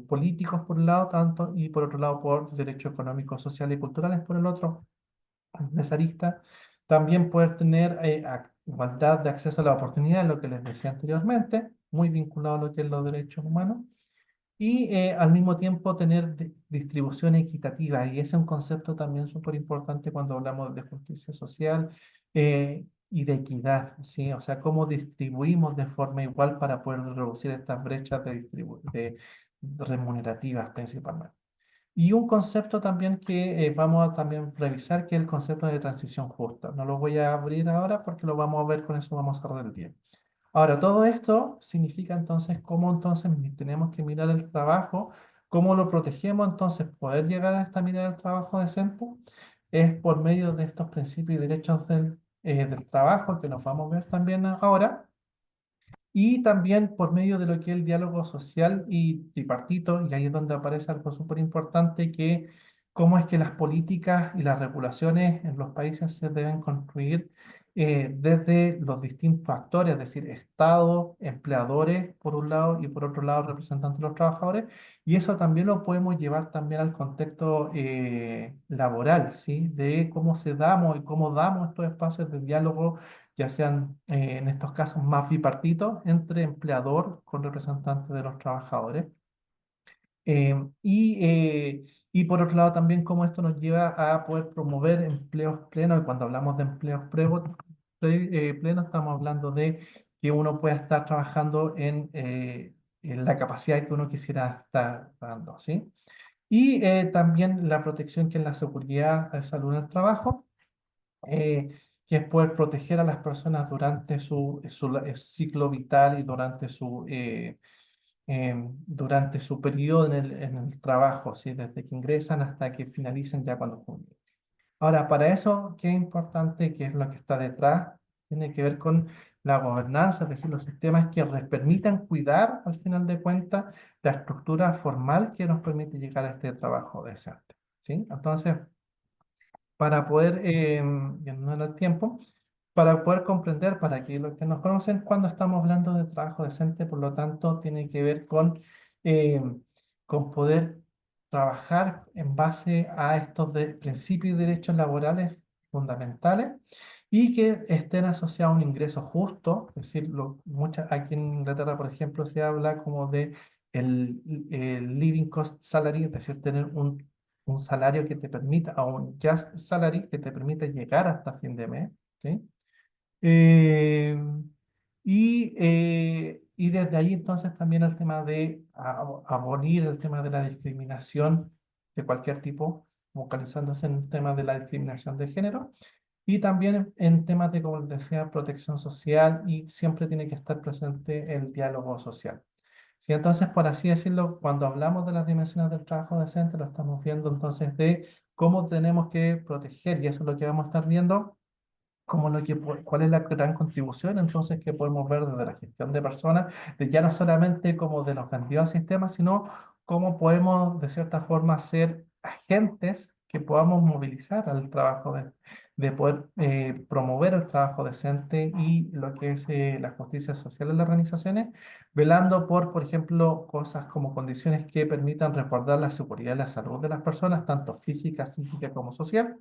políticos por un lado, tanto, y por otro lado por derechos económicos, sociales y culturales por el otro, en esa arista. También poder tener igualdad de acceso a la oportunidad, lo que les decía anteriormente, muy vinculado a lo que es los derechos humanos, y al mismo tiempo tener distribución equitativa. Y ese es un concepto también súper importante cuando hablamos de justicia social y de equidad, ¿sí? O sea, cómo distribuimos de forma igual para poder reducir estas brechas de remunerativas principalmente. Y un concepto también que vamos a también revisar, que es el concepto de transición justa. No lo voy a abrir ahora porque lo vamos a ver, con eso vamos a cerrar el día. Ahora, todo esto significa entonces cómo entonces tenemos que mirar el trabajo, cómo lo protegemos, entonces poder llegar a esta mirada del trabajo decente es por medio de estos principios y derechos del trabajo que nos vamos a ver también ahora, y también por medio de lo que es el diálogo social y tripartito, y ahí es donde aparece algo súper importante, que cómo es que las políticas y las regulaciones en los países se deben construir desde los distintos actores, es decir, Estado, empleadores por un lado y por otro lado representantes de los trabajadores, y eso también lo podemos llevar también al contexto laboral, ¿sí? De cómo se damos y cómo damos estos espacios de diálogo, ya sean en estos casos más bipartitos entre empleador con representantes de los trabajadores. Eh, y, eh, y por otro lado también cómo esto nos lleva a poder promover empleos plenos. Y cuando hablamos de empleos plenos, estamos hablando de que uno pueda estar trabajando en la capacidad que uno quisiera estar dando, ¿sí? Y también la protección que es la seguridad de salud en el trabajo, eh, que es poder proteger a las personas durante su ciclo vital y durante su periodo en el trabajo, ¿sí? Desde que ingresan hasta que finalicen ya cuando jubilen. Ahora, para eso, qué importante, qué es lo que está detrás, tiene que ver con la gobernanza, es decir, los sistemas que permitan cuidar, al final de cuentas, la estructura formal que nos permite llegar a este trabajo decente, ¿sí? Entonces, para poder, ya no da el tiempo, para poder comprender, para que los que nos conocen, cuando estamos hablando de trabajo decente, por lo tanto, tiene que ver eh, con poder trabajar en base a estos principios y derechos laborales fundamentales y que estén asociados a un ingreso justo, es decir, aquí en Inglaterra, por ejemplo, se habla como de el living cost salary, es decir, tener un salario que te permita, o un just salary que te permita llegar hasta fin de mes, ¿sí? Eh, y desde ahí entonces también el tema de abolir el tema de la discriminación de cualquier tipo, focalizándose en el tema de la discriminación de género, y también en temas de, como les decía, protección social, y siempre tiene que estar presente el diálogo social. Sí, entonces, por así decirlo, cuando hablamos de las dimensiones del trabajo decente, lo estamos viendo entonces de cómo tenemos que proteger, y eso es lo que vamos a estar viendo como cuál es la gran contribución entonces que podemos ver desde la gestión de personas, de ya no solamente como de los vendidos sistemas, sino cómo podemos de cierta forma ser agentes que podamos movilizar al trabajo de poder promover el trabajo decente y lo que es la justicia social en las organizaciones, velando por ejemplo, cosas como condiciones que permitan resguardar la seguridad y la salud de las personas, tanto física, psíquica como social,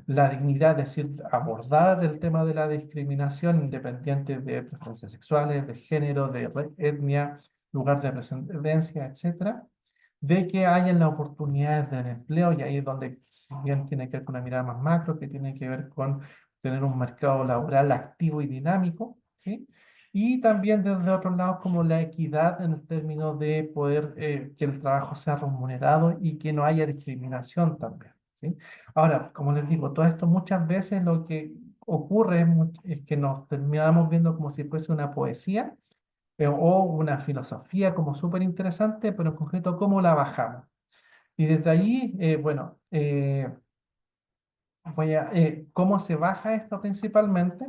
la dignidad, es decir, abordar el tema de la discriminación independiente de preferencias sexuales, de género, de etnia, lugar de residencia, etcétera, de que hayan las oportunidades del empleo, y ahí es donde, si bien tiene que ver con una mirada más macro, que tiene que ver con tener un mercado laboral activo y dinámico, ¿sí? Y también desde otros lados como la equidad en el término de poder que el trabajo sea remunerado y que no haya discriminación también, ¿sí? Ahora, como les digo, todo esto muchas veces lo que ocurre es que nos terminamos viendo como si fuese una poesía o una filosofía como súper interesante, pero en concreto, ¿cómo la bajamos? Y desde ahí, bueno, ¿cómo se baja esto principalmente?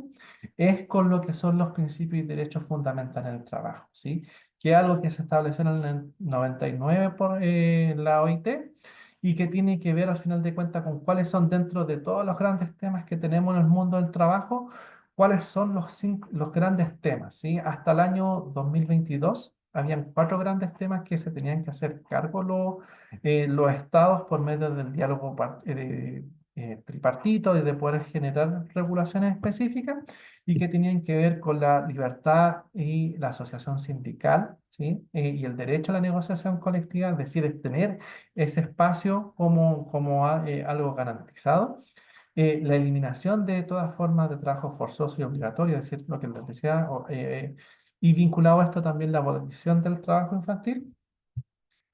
Es con lo que son los principios y derechos fundamentales en el trabajo, ¿sí? Que es algo que se estableció en el 99 por la OIT y que tiene que ver al final de cuentas con cuáles son dentro de todos los grandes temas que tenemos en el mundo del trabajo, cuáles son los grandes temas, ¿sí? Hasta el año 2022 habían cuatro grandes temas que se tenían que hacer cargo los estados por medio del diálogo tripartito y de poder generar regulaciones específicas y que tenían que ver con la libertad y la asociación sindical, ¿sí? Y el derecho a la negociación colectiva, es decir, es tener ese espacio como algo garantizado. La eliminación de todas formas de trabajo forzoso y obligatorio, es decir, lo que les decía, y vinculado a esto también la abolición del trabajo infantil,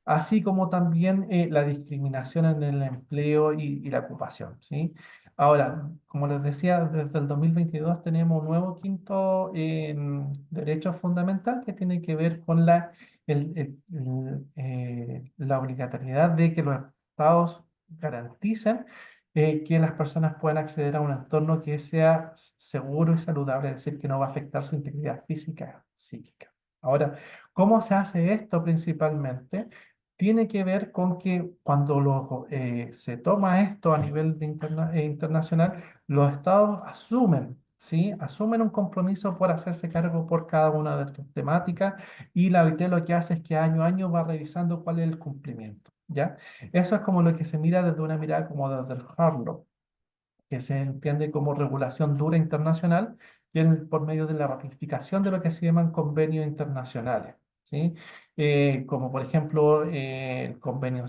así como también la discriminación en el empleo y la ocupación, ¿sí? Ahora, como les decía, desde el 2022 tenemos un nuevo quinto derecho fundamental que tiene que ver con la obligatoriedad de que los estados garanticen que las personas puedan acceder a un entorno que sea seguro y saludable, es decir, que no va a afectar su integridad física, psíquica. Ahora, ¿cómo se hace esto principalmente? Tiene que ver con que cuando se toma esto a nivel internacional, los estados asumen ¿sí? Asumen un compromiso por hacerse cargo por cada una de estas temáticas y la OIT lo que hace es que año a año va revisando cuál es el cumplimiento, ¿ya? Eso es como lo que se mira desde una mirada como desde el hard law, que se entiende como regulación dura internacional, y por medio de la ratificación de lo que se llaman convenios internacionales, ¿sí? Como por ejemplo el convenio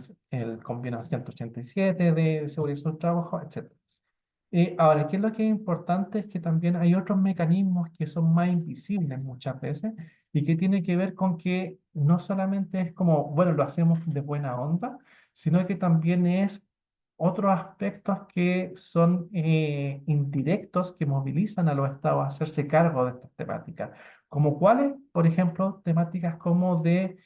187 de seguridad del trabajo, etc. Ahora, ¿qué es lo que es importante? Es que también hay otros mecanismos que son más invisibles muchas veces y que tiene que ver con que no solamente es como, bueno, lo hacemos de buena onda, sino que también es otros aspectos que son indirectos que movilizan a los estados a hacerse cargo de estas temáticas. ¿Como cuáles? Por ejemplo, temáticas como de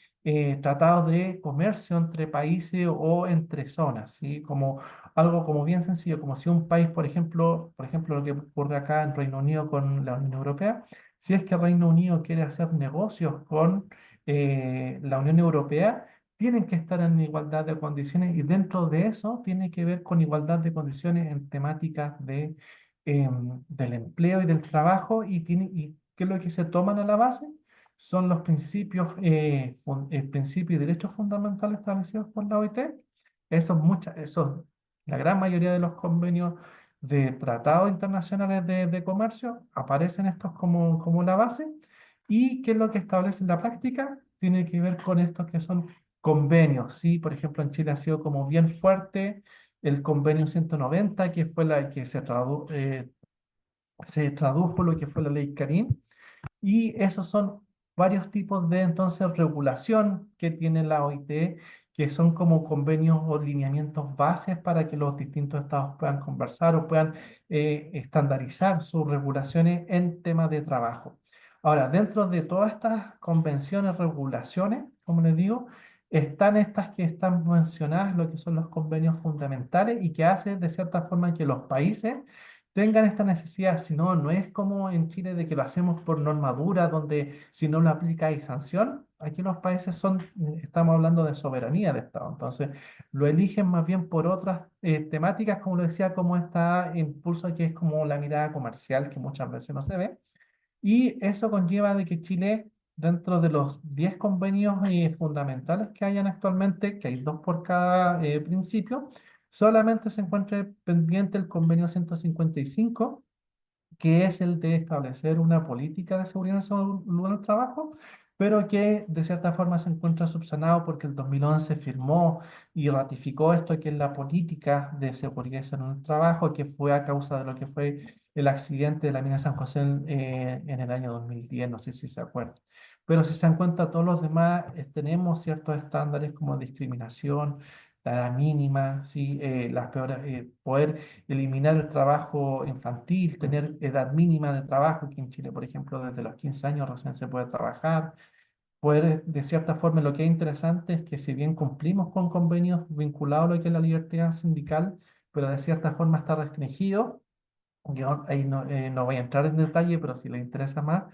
tratados de comercio entre países o entre zonas, ¿sí? Como algo como bien sencillo, como si un país, por ejemplo, lo que ocurre acá en Reino Unido con la Unión Europea, si es que Reino Unido quiere hacer negocios con la Unión Europea, tienen que estar en igualdad de condiciones y dentro de eso tiene que ver con igualdad de condiciones en temáticas del empleo y del trabajo y ¿qué es lo que se toman a la base? Son los principios y derechos fundamentales establecidos por la OIT. La gran mayoría de los convenios de tratados internacionales de comercio aparecen estos como la base. ¿Y qué es lo que establece en la práctica? Tiene que ver con estos que son convenios, ¿sí? Por ejemplo, en Chile ha sido como bien fuerte el convenio 190, que fue la que se tradujo lo que fue la ley Karim, y esos son varios tipos de entonces regulación que tiene la OIT, que son como convenios o lineamientos bases para que los distintos estados puedan conversar o puedan estandarizar sus regulaciones en temas de trabajo. Ahora, dentro de todas estas convenciones, regulaciones, como les digo, están estas que están mencionadas, lo que son los convenios fundamentales y que hacen de cierta forma que los países tengan esta necesidad, si no, no es como en Chile de que lo hacemos por normadura, donde si no lo aplica hay sanción. Aquí los países estamos hablando de soberanía de Estado, entonces lo eligen más bien por otras temáticas, como lo decía, como esta impulso que es como la mirada comercial que muchas veces no se ve. Y eso conlleva de que Chile, dentro de los 10 convenios fundamentales que hayan actualmente, que hay dos por cada principio, solamente se encuentra pendiente el convenio 155, que es el de establecer una política de seguridad en salud en el trabajo, pero que de cierta forma se encuentra subsanado porque el 2011 firmó y ratificó esto que es la política de seguridad y salud en el trabajo, que fue a causa de lo que fue el accidente de la mina San José en el año 2010, no sé si se acuerdan. Pero si se dan cuenta, todos los demás tenemos ciertos estándares como discriminación, la edad mínima, ¿sí? Poder eliminar el trabajo infantil, tener edad mínima de trabajo, que en Chile, por ejemplo, desde los 15 años recién se puede trabajar, poder, de cierta forma, lo que es interesante es que si bien cumplimos con convenios vinculados a lo que es la libertad sindical, pero de cierta forma está restringido. Yo ahí no voy a entrar en detalle, pero si les interesa más,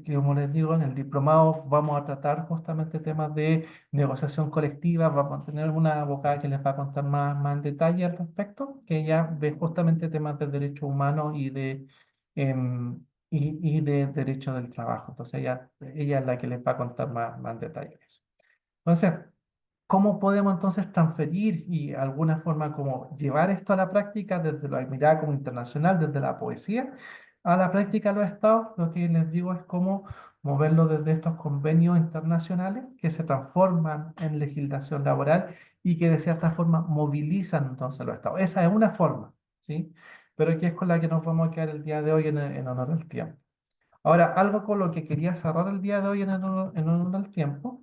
que como les digo, en el diplomado vamos a tratar justamente temas de negociación colectiva, vamos a tener una abogada que les va a contar más en detalle al respecto, que ella ve justamente temas de derechos humanos y de derecho del trabajo. Entonces ella es la que les va a contar más en detalle de eso. Entonces, ¿cómo podemos entonces transferir y de alguna forma como llevar esto a la práctica desde la mirada como internacional, desde la poesía, a la práctica de los estados? Lo que les digo es cómo moverlo desde estos convenios internacionales que se transforman en legislación laboral y que de cierta forma movilizan entonces a los estados. Esa es una forma, ¿sí? Pero que es con la que nos vamos a quedar el día de hoy en honor al tiempo. Ahora, algo con lo que quería cerrar el día de hoy en honor al tiempo,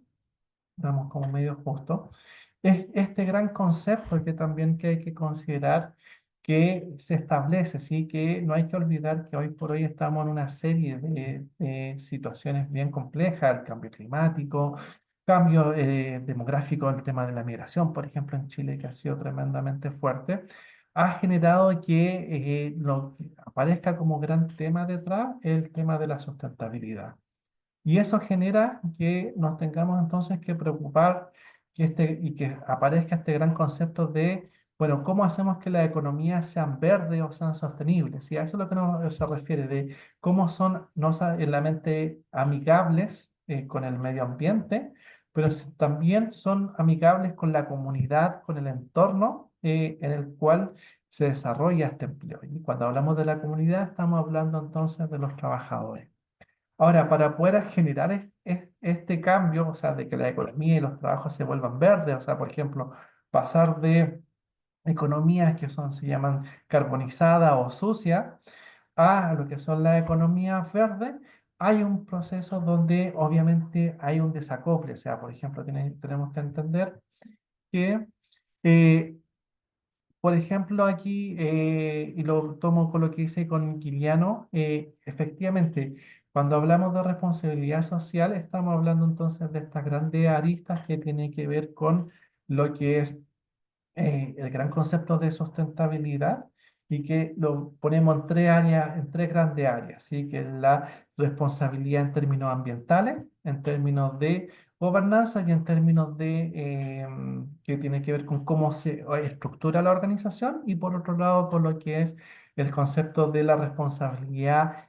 damos como medio justo, es este gran concepto que hay que considerar que se establece, ¿sí? Que no hay que olvidar que hoy por hoy estamos en una serie de situaciones bien complejas, el cambio climático, cambio demográfico, el tema de la migración, por ejemplo, en Chile, que ha sido tremendamente fuerte, ha generado que lo que aparezca como gran tema detrás el tema de la sustentabilidad. Y eso genera que nos tengamos entonces que preocupar y que aparezca este gran concepto de Bueno, ¿cómo hacemos que las economías sean verdes o sean sostenibles? Y a eso es lo que se refiere, de cómo son no solamente amigables con el medio ambiente, pero también son amigables con la comunidad, con el entorno en el cual se desarrolla este empleo. Y cuando hablamos de la comunidad, estamos hablando entonces de los trabajadores. Ahora, para poder generar este cambio, o sea, de que la economía y los trabajos se vuelvan verdes, o sea, por ejemplo, pasar de economías que son, se llaman carbonizadas o sucias, a lo que son las economías verdes, hay un proceso donde obviamente hay un desacople. O sea, por ejemplo, tenemos que entender que, eh, por ejemplo, aquí, y lo tomo con lo que hice con Giliano, efectivamente, cuando hablamos de responsabilidad social, estamos hablando entonces de estas grandes aristas que tienen que ver con lo que es el gran concepto de sustentabilidad y que lo ponemos en tres áreas, en tres grandes áreas, ¿sí? Que es la responsabilidad en términos ambientales, en términos de gobernanza y en términos de que tiene que ver con cómo se estructura la organización y por otro lado con lo que es el concepto de la responsabilidad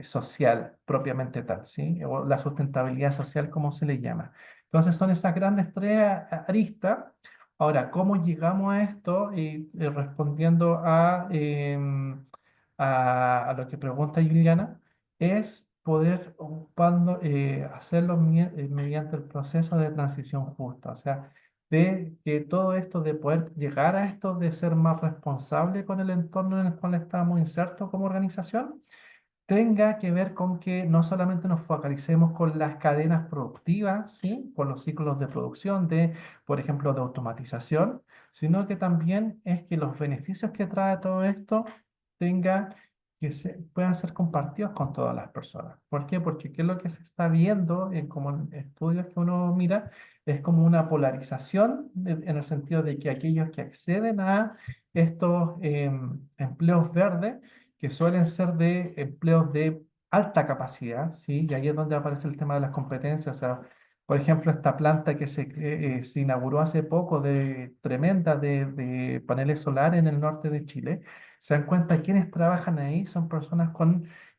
social propiamente tal, ¿sí? O la sustentabilidad social como se le llama. Entonces son esas grandes tres aristas. Ahora, ¿cómo llegamos a esto? Y respondiendo a lo que pregunta Juliana, es poder hacerlo mediante el proceso de transición justa. O sea, de que todo esto, de poder llegar a esto, de ser más responsable con el entorno en el cual estamos insertos como organización, tenga que ver con que no solamente nos focalicemos con las cadenas productivas, ¿sí? Con los ciclos de producción, por ejemplo, de automatización, sino que también es que los beneficios que trae todo esto tengan puedan ser compartidos con todas las personas. ¿Por qué? Porque qué es lo que se está viendo en como en estudios que uno mira, es como una polarización en el sentido de que aquellos que acceden a estos empleos verdes, que suelen ser de empleos de alta capacidad, ¿sí? Y ahí es donde aparece el tema de las competencias. O sea, por ejemplo, esta planta que se inauguró hace poco, tremenda, de paneles solares en el norte de Chile, se dan cuenta quienes trabajan ahí son personas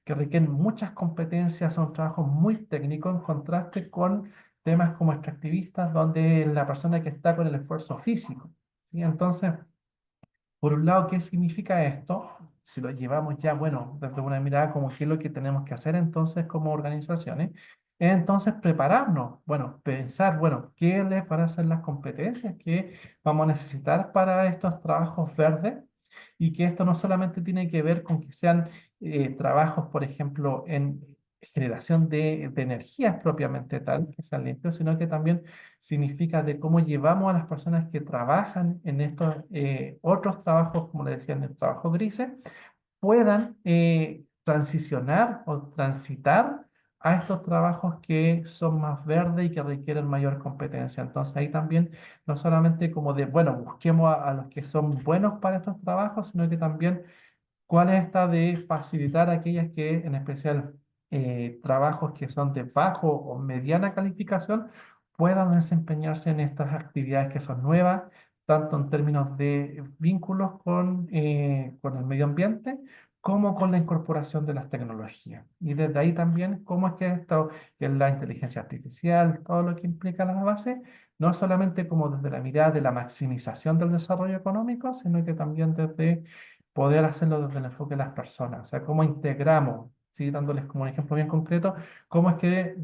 que requieren muchas competencias, son trabajos muy técnicos en contraste con temas como extractivistas, donde la persona que está con el esfuerzo físico, ¿sí? Entonces, por un lado, ¿qué significa esto? Si lo llevamos ya, bueno, desde una mirada como qué es lo que tenemos que hacer entonces como organizaciones, es entonces prepararnos, bueno, pensar, bueno, ¿qué les van a ser las competencias que vamos a necesitar para estos trabajos verdes? Y que esto no solamente tiene que ver con que sean trabajos, por ejemplo, en generación de energías propiamente tal, que sean limpios, sino que también significa de cómo llevamos a las personas que trabajan en estos otros trabajos, como le decía, en el trabajo grises, puedan transicionar o transitar a estos trabajos que son más verdes y que requieren mayor competencia. Entonces ahí también no solamente como de, bueno, busquemos a los que son buenos para estos trabajos, sino que también cuál es esta de facilitar a aquellas que, en especial, trabajos que son de bajo o mediana calificación, puedan desempeñarse en estas actividades que son nuevas, tanto en términos de vínculos con el medio ambiente, como con la incorporación de las tecnologías. Y desde ahí también, cómo es que esto, que es la inteligencia artificial, todo lo que implica la base, no solamente como desde la mirada de la maximización del desarrollo económico, sino que también desde poder hacerlo desde el enfoque de las personas. O sea, cómo integramos, ¿sí? Dándoles como un ejemplo bien concreto, cómo es que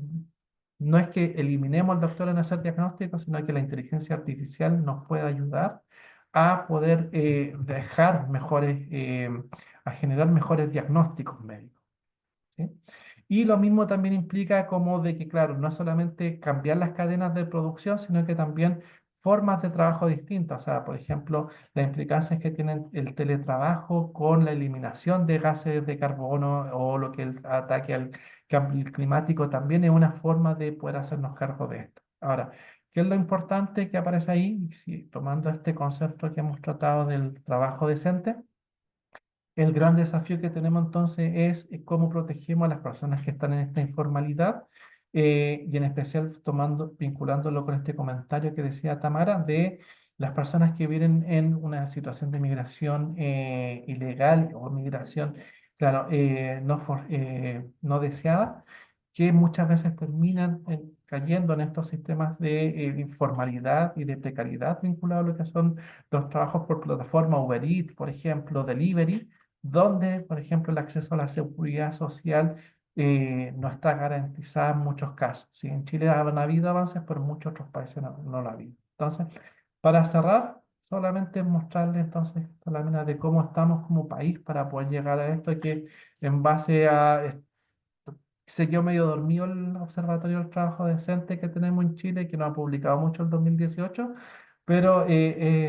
no es que eliminemos al doctor en hacer diagnósticos, sino que la inteligencia artificial nos puede ayudar a poder a generar mejores diagnósticos médicos. ¿Sí? Y lo mismo también implica como de que, claro, no solamente cambiar las cadenas de producción, sino que también formas de trabajo distintas. O sea, por ejemplo, las implicancias que tienen el teletrabajo con la eliminación de gases de carbono o lo que el ataque al cambio climático también es una forma de poder hacernos cargo de esto. Ahora, ¿qué es lo importante que aparece ahí? Y si, tomando este concepto que hemos tratado del trabajo decente, el gran desafío que tenemos entonces es cómo protegemos a las personas que están en esta informalidad y en especial vinculándolo con este comentario que decía Tamara las personas que viven en una situación de migración ilegal o migración, claro, no deseada, que muchas veces terminan cayendo en estos sistemas de informalidad y de precariedad vinculados a lo que son los trabajos por plataforma Uber Eats, por ejemplo, Delivery, donde, por ejemplo, el acceso a la seguridad social no está garantizada en muchos casos. ¿Sí? En Chile han habido avances, pero en muchos otros países no lo ha habido. Entonces, para cerrar, solamente mostrarles entonces la lámina de cómo estamos como país para poder llegar a esto que en base a se quedó medio dormido el Observatorio del Trabajo Decente que tenemos en Chile, que no ha publicado mucho el 2018, pero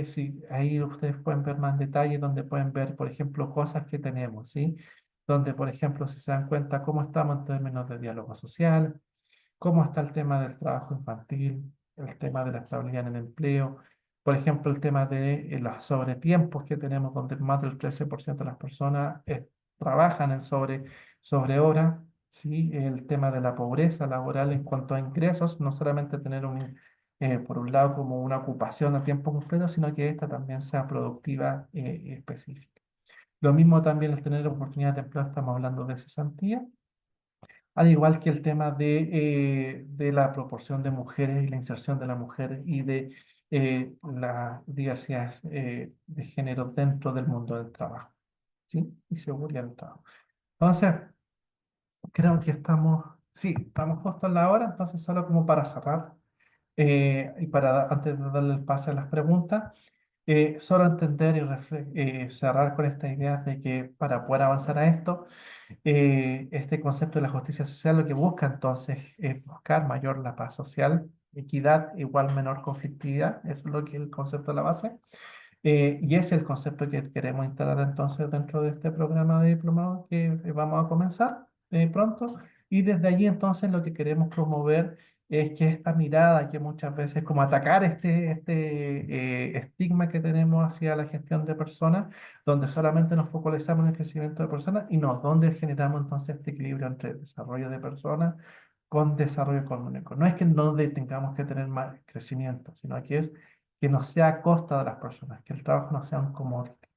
sí, ahí ustedes pueden ver más detalles, donde pueden ver, por ejemplo, cosas que tenemos, ¿sí? Donde, por ejemplo, si se dan cuenta cómo estamos en términos de diálogo social, cómo está el tema del trabajo infantil, el tema de la estabilidad en el empleo, por ejemplo, el tema de los sobretiempos que tenemos, donde más del 13% de las personas trabajan en sobre hora, ¿sí? El tema de la pobreza laboral en cuanto a ingresos, no solamente tener por un lado como una ocupación a tiempo completo, sino que esta también sea productiva y específica. Lo mismo también el tener oportunidades de empleo, estamos hablando de cesantía, al igual que el tema de la proporción de mujeres y la inserción de la mujer y de la diversidad de género dentro del mundo del trabajo, ¿sí? Y seguridad del trabajo. Entonces, creo que sí, estamos justo en la hora, entonces solo como para cerrar y antes de darle el pase a las preguntas, solo entender y cerrar con esta idea de que para poder avanzar a esto, este concepto de la justicia social lo que busca entonces es buscar mayor la paz social, equidad, igual menor conflictividad, eso es lo que es el concepto de la base, y es el concepto que queremos instalar entonces dentro de este programa de diplomado que vamos a comenzar pronto, y desde allí entonces lo que queremos promover es que esta mirada que muchas veces como atacar este estigma que tenemos hacia la gestión de personas, donde solamente nos focalizamos en el crecimiento de personas y no, donde generamos entonces este equilibrio entre desarrollo de personas con desarrollo económico. No es que no tengamos que tener más crecimiento, sino que no sea a costa de las personas, que el trabajo no sea un commodity.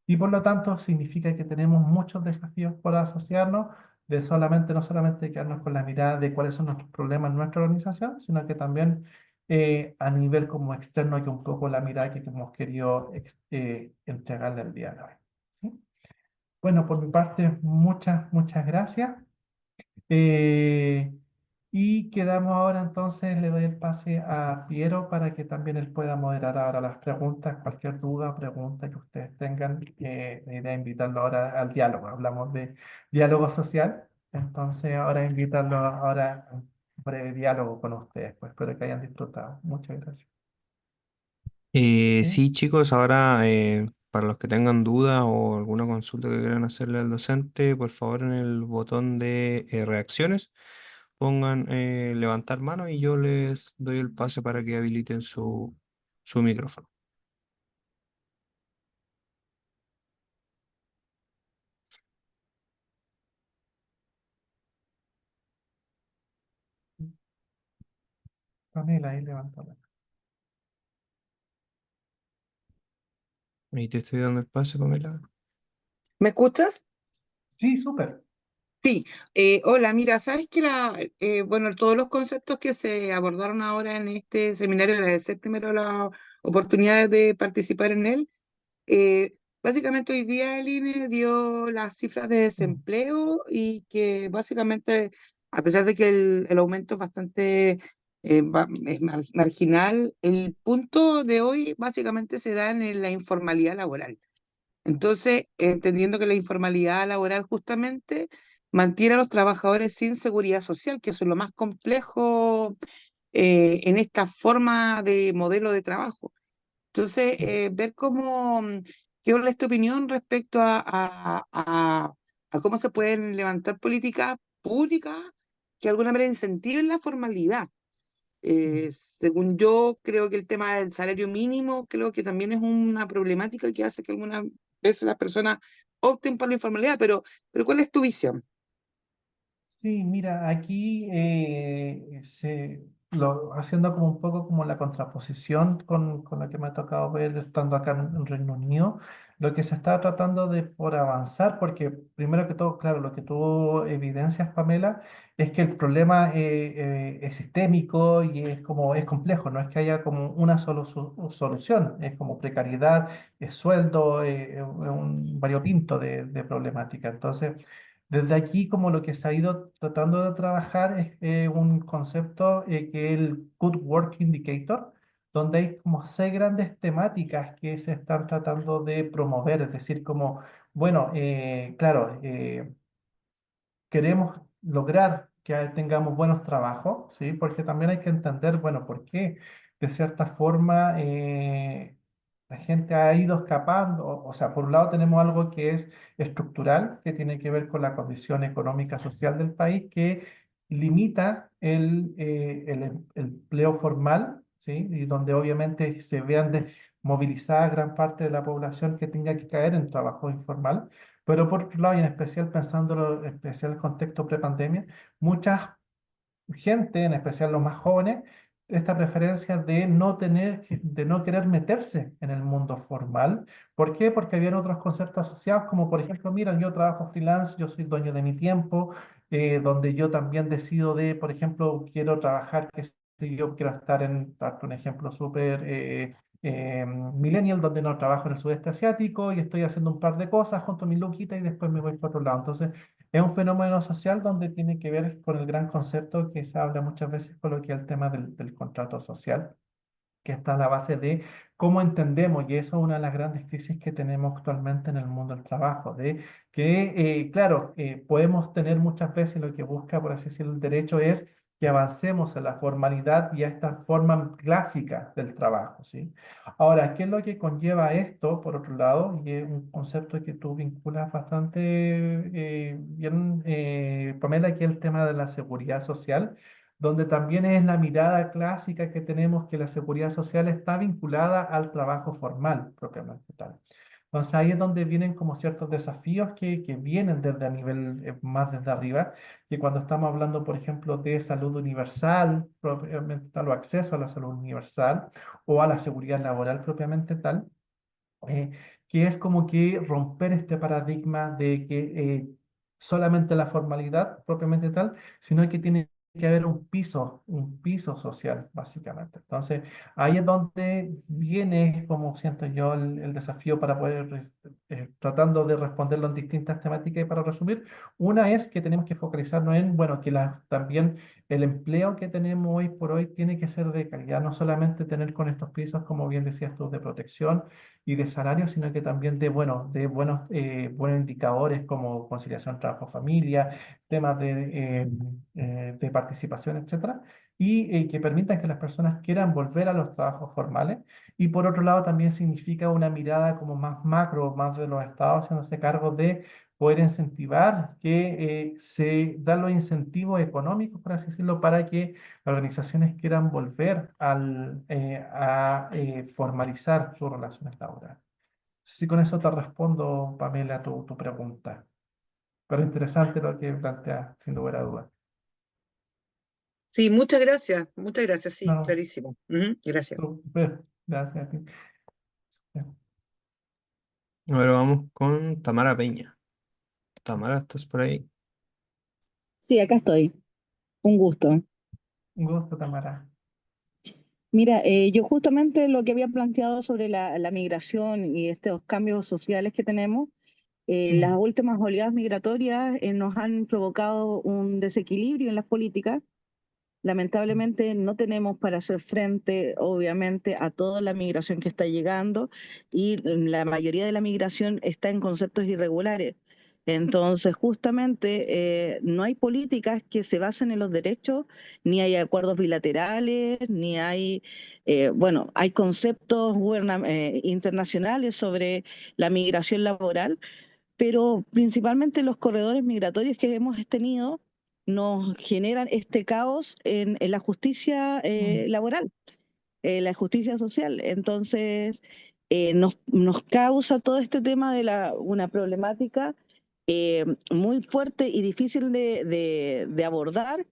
Y por lo tanto significa que tenemos muchos desafíos por asociarnos, no solamente quedarnos con la mirada de cuáles son nuestros problemas en nuestra organización, sino que también a nivel como externo, que un poco la mirada que hemos querido entregarle el día de hoy. ¿Sí? Bueno, por mi parte, muchas gracias. Eh, y quedamos ahora entonces, le doy el pase a Piero para que también él pueda moderar ahora las preguntas, cualquier duda o pregunta que ustedes tengan. La idea es invitarlo ahora al diálogo. Hablamos de diálogo social, entonces ahora invitarlo ahora a un breve diálogo con ustedes. Pues espero que hayan disfrutado. Muchas gracias. ¿Sí? Sí, chicos, ahora para los que tengan dudas o alguna consulta que quieran hacerle al docente, por favor en el botón de reacciones pongan levantar mano y yo les doy el pase para que habiliten su micrófono. Pamela, ahí levántala. Ahí te estoy dando el pase, Pamela. ¿Me escuchas? Sí, súper. Sí. Hola, mira, sabes que bueno, todos los conceptos que se abordaron ahora en este seminario, agradecer primero la oportunidad de participar en él. Básicamente hoy día el INE dio las cifras de Mm. desempleo y que básicamente, a pesar de que el aumento es bastante marginal, el punto de hoy básicamente se da en la informalidad laboral. Entonces, entendiendo que la informalidad laboral justamente mantiene a los trabajadores sin seguridad social, que eso es lo más complejo en esta forma de modelo de trabajo. Entonces, ver qué es tu opinión respecto a cómo se pueden levantar políticas públicas que de alguna manera incentiven la formalidad. Mm. Según yo, creo que el tema del salario mínimo, creo que también es una problemática que hace que algunas veces las personas opten por la informalidad, pero ¿cuál es tu visión? Sí, mira, aquí haciendo como un poco como la contraposición con lo que me ha tocado ver estando acá en Reino Unido, lo que se está tratando de por avanzar, porque primero que todo, claro, lo que tú evidencias, Pamela, es que el problema es sistémico y es como es complejo, no es que haya como una sola solución, es como precariedad, es sueldo, es un variopinto de problemática. Entonces, desde aquí, como lo que se ha ido tratando de trabajar es un concepto que es el Good Work Indicator, donde hay como 6 grandes temáticas que se están tratando de promover, es decir, como, bueno, claro, queremos lograr que tengamos buenos trabajos, ¿sí? Porque también hay que entender, bueno, por qué de cierta forma la gente ha ido escapando. O sea, por un lado tenemos algo que es estructural, que tiene que ver con la condición económica social del país, que limita el empleo formal, ¿sí? Y donde obviamente se vean movilizada gran parte de la población que tenga que caer en trabajo informal. Pero por otro lado, y en especial pensándolo, en especial el contexto prepandemia, mucha gente, en especial los más jóvenes, esta preferencia de no tener, de no querer meterse en el mundo formal. ¿Por qué? Porque habían otros conceptos asociados, como por ejemplo, mira, yo trabajo freelance, yo soy dueño de mi tiempo, donde yo también decido de, por ejemplo, quiero trabajar, que si yo quiero estar en, darte un ejemplo súper millennial, donde no trabajo en el sudeste asiático y estoy haciendo un par de cosas junto a mi luquita y después me voy por otro lado. Entonces, es un fenómeno social donde tiene que ver con el gran concepto que se habla muchas veces con lo que es el tema del contrato social, que está a la base de cómo entendemos, y eso es una de las grandes crisis que tenemos actualmente en el mundo del trabajo, de que, claro, podemos tener muchas veces lo que busca, por así decirlo, el derecho es que avancemos en la formalidad y a esta forma clásica del trabajo, ¿sí? Ahora, ¿qué es lo que conlleva esto, por otro lado? Y es un concepto que tú vinculas bastante bien, Pamela, que es el tema de la seguridad social, donde también es la mirada clásica que tenemos que la seguridad social está vinculada al trabajo formal propiamente tal. Entonces ahí es donde vienen como ciertos desafíos que vienen desde a nivel más desde arriba, que cuando estamos hablando, por ejemplo, de salud universal, propiamente tal, o acceso a la salud universal, o a la seguridad laboral propiamente tal, eh, que es como que romper este paradigma de que solamente la formalidad propiamente tal, sino que tiene que haber un piso social, básicamente. Entonces, ahí es donde viene, como siento yo, el desafío para poder, tratando de responderlo en distintas temáticas y para resumir, una es que tenemos que focalizarnos en, bueno, que también el empleo que tenemos hoy por hoy tiene que ser de calidad, no solamente tener con estos pisos, como bien decías tú, de protección, y de salario, sino que también de, bueno, buenos indicadores como conciliación trabajo-familia, temas de participación, etcétera, y que permitan que las personas quieran volver a los trabajos formales. Y por otro lado, también significa una mirada como más macro, más de los estados haciéndose cargo de poder incentivar que se dan los incentivos económicos, por así decirlo, para que las organizaciones quieran volver a formalizar sus relaciones laborales. Sí, con eso te respondo, Pamela, tu pregunta. Pero interesante lo que planteas, sin lugar a dudas. Sí, muchas gracias, sí, No, clarísimo. Ujú, gracias. súper, gracias a ti. Ahora vamos con Tamara Peña. Tamara, ¿estás por ahí? Sí, acá estoy. Un gusto. Un gusto, Tamara. Mira, yo justamente lo que había planteado sobre la migración y estos cambios sociales que tenemos, las Mm, últimas oleadas migratorias nos han provocado un desequilibrio en las políticas. Lamentablemente no tenemos para hacer frente, obviamente, a toda la migración que está llegando y la mayoría de la migración está en conceptos irregulares. Entonces, justamente, no hay políticas que se basen en los derechos, ni hay acuerdos bilaterales, ni hay, bueno, hay conceptos internacionales sobre la migración laboral, pero principalmente los corredores migratorios que hemos tenido nos generan este caos en la justicia mm, laboral, la justicia social. Entonces, nos causa todo este tema de una problemática muy fuerte y difícil de abordar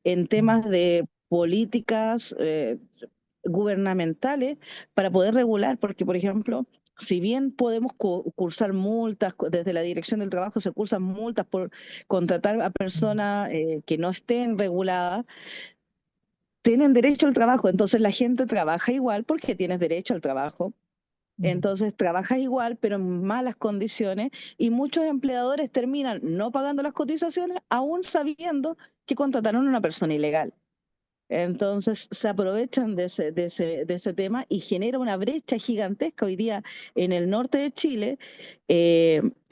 en mm, temas de políticas gubernamentales para poder regular, porque por ejemplo, si bien podemos cursar multas, desde la Dirección del Trabajo se cursan multas por contratar a personas que no estén reguladas, tienen derecho al trabajo, entonces la gente trabaja igual porque tienes derecho al trabajo. Entonces trabajas igual, pero en malas condiciones, y muchos empleadores terminan no pagando las cotizaciones, aún sabiendo que contrataron a una persona ilegal. Entonces se aprovechan de ese tema y genera una brecha gigantesca. Hoy día en el norte de Chile,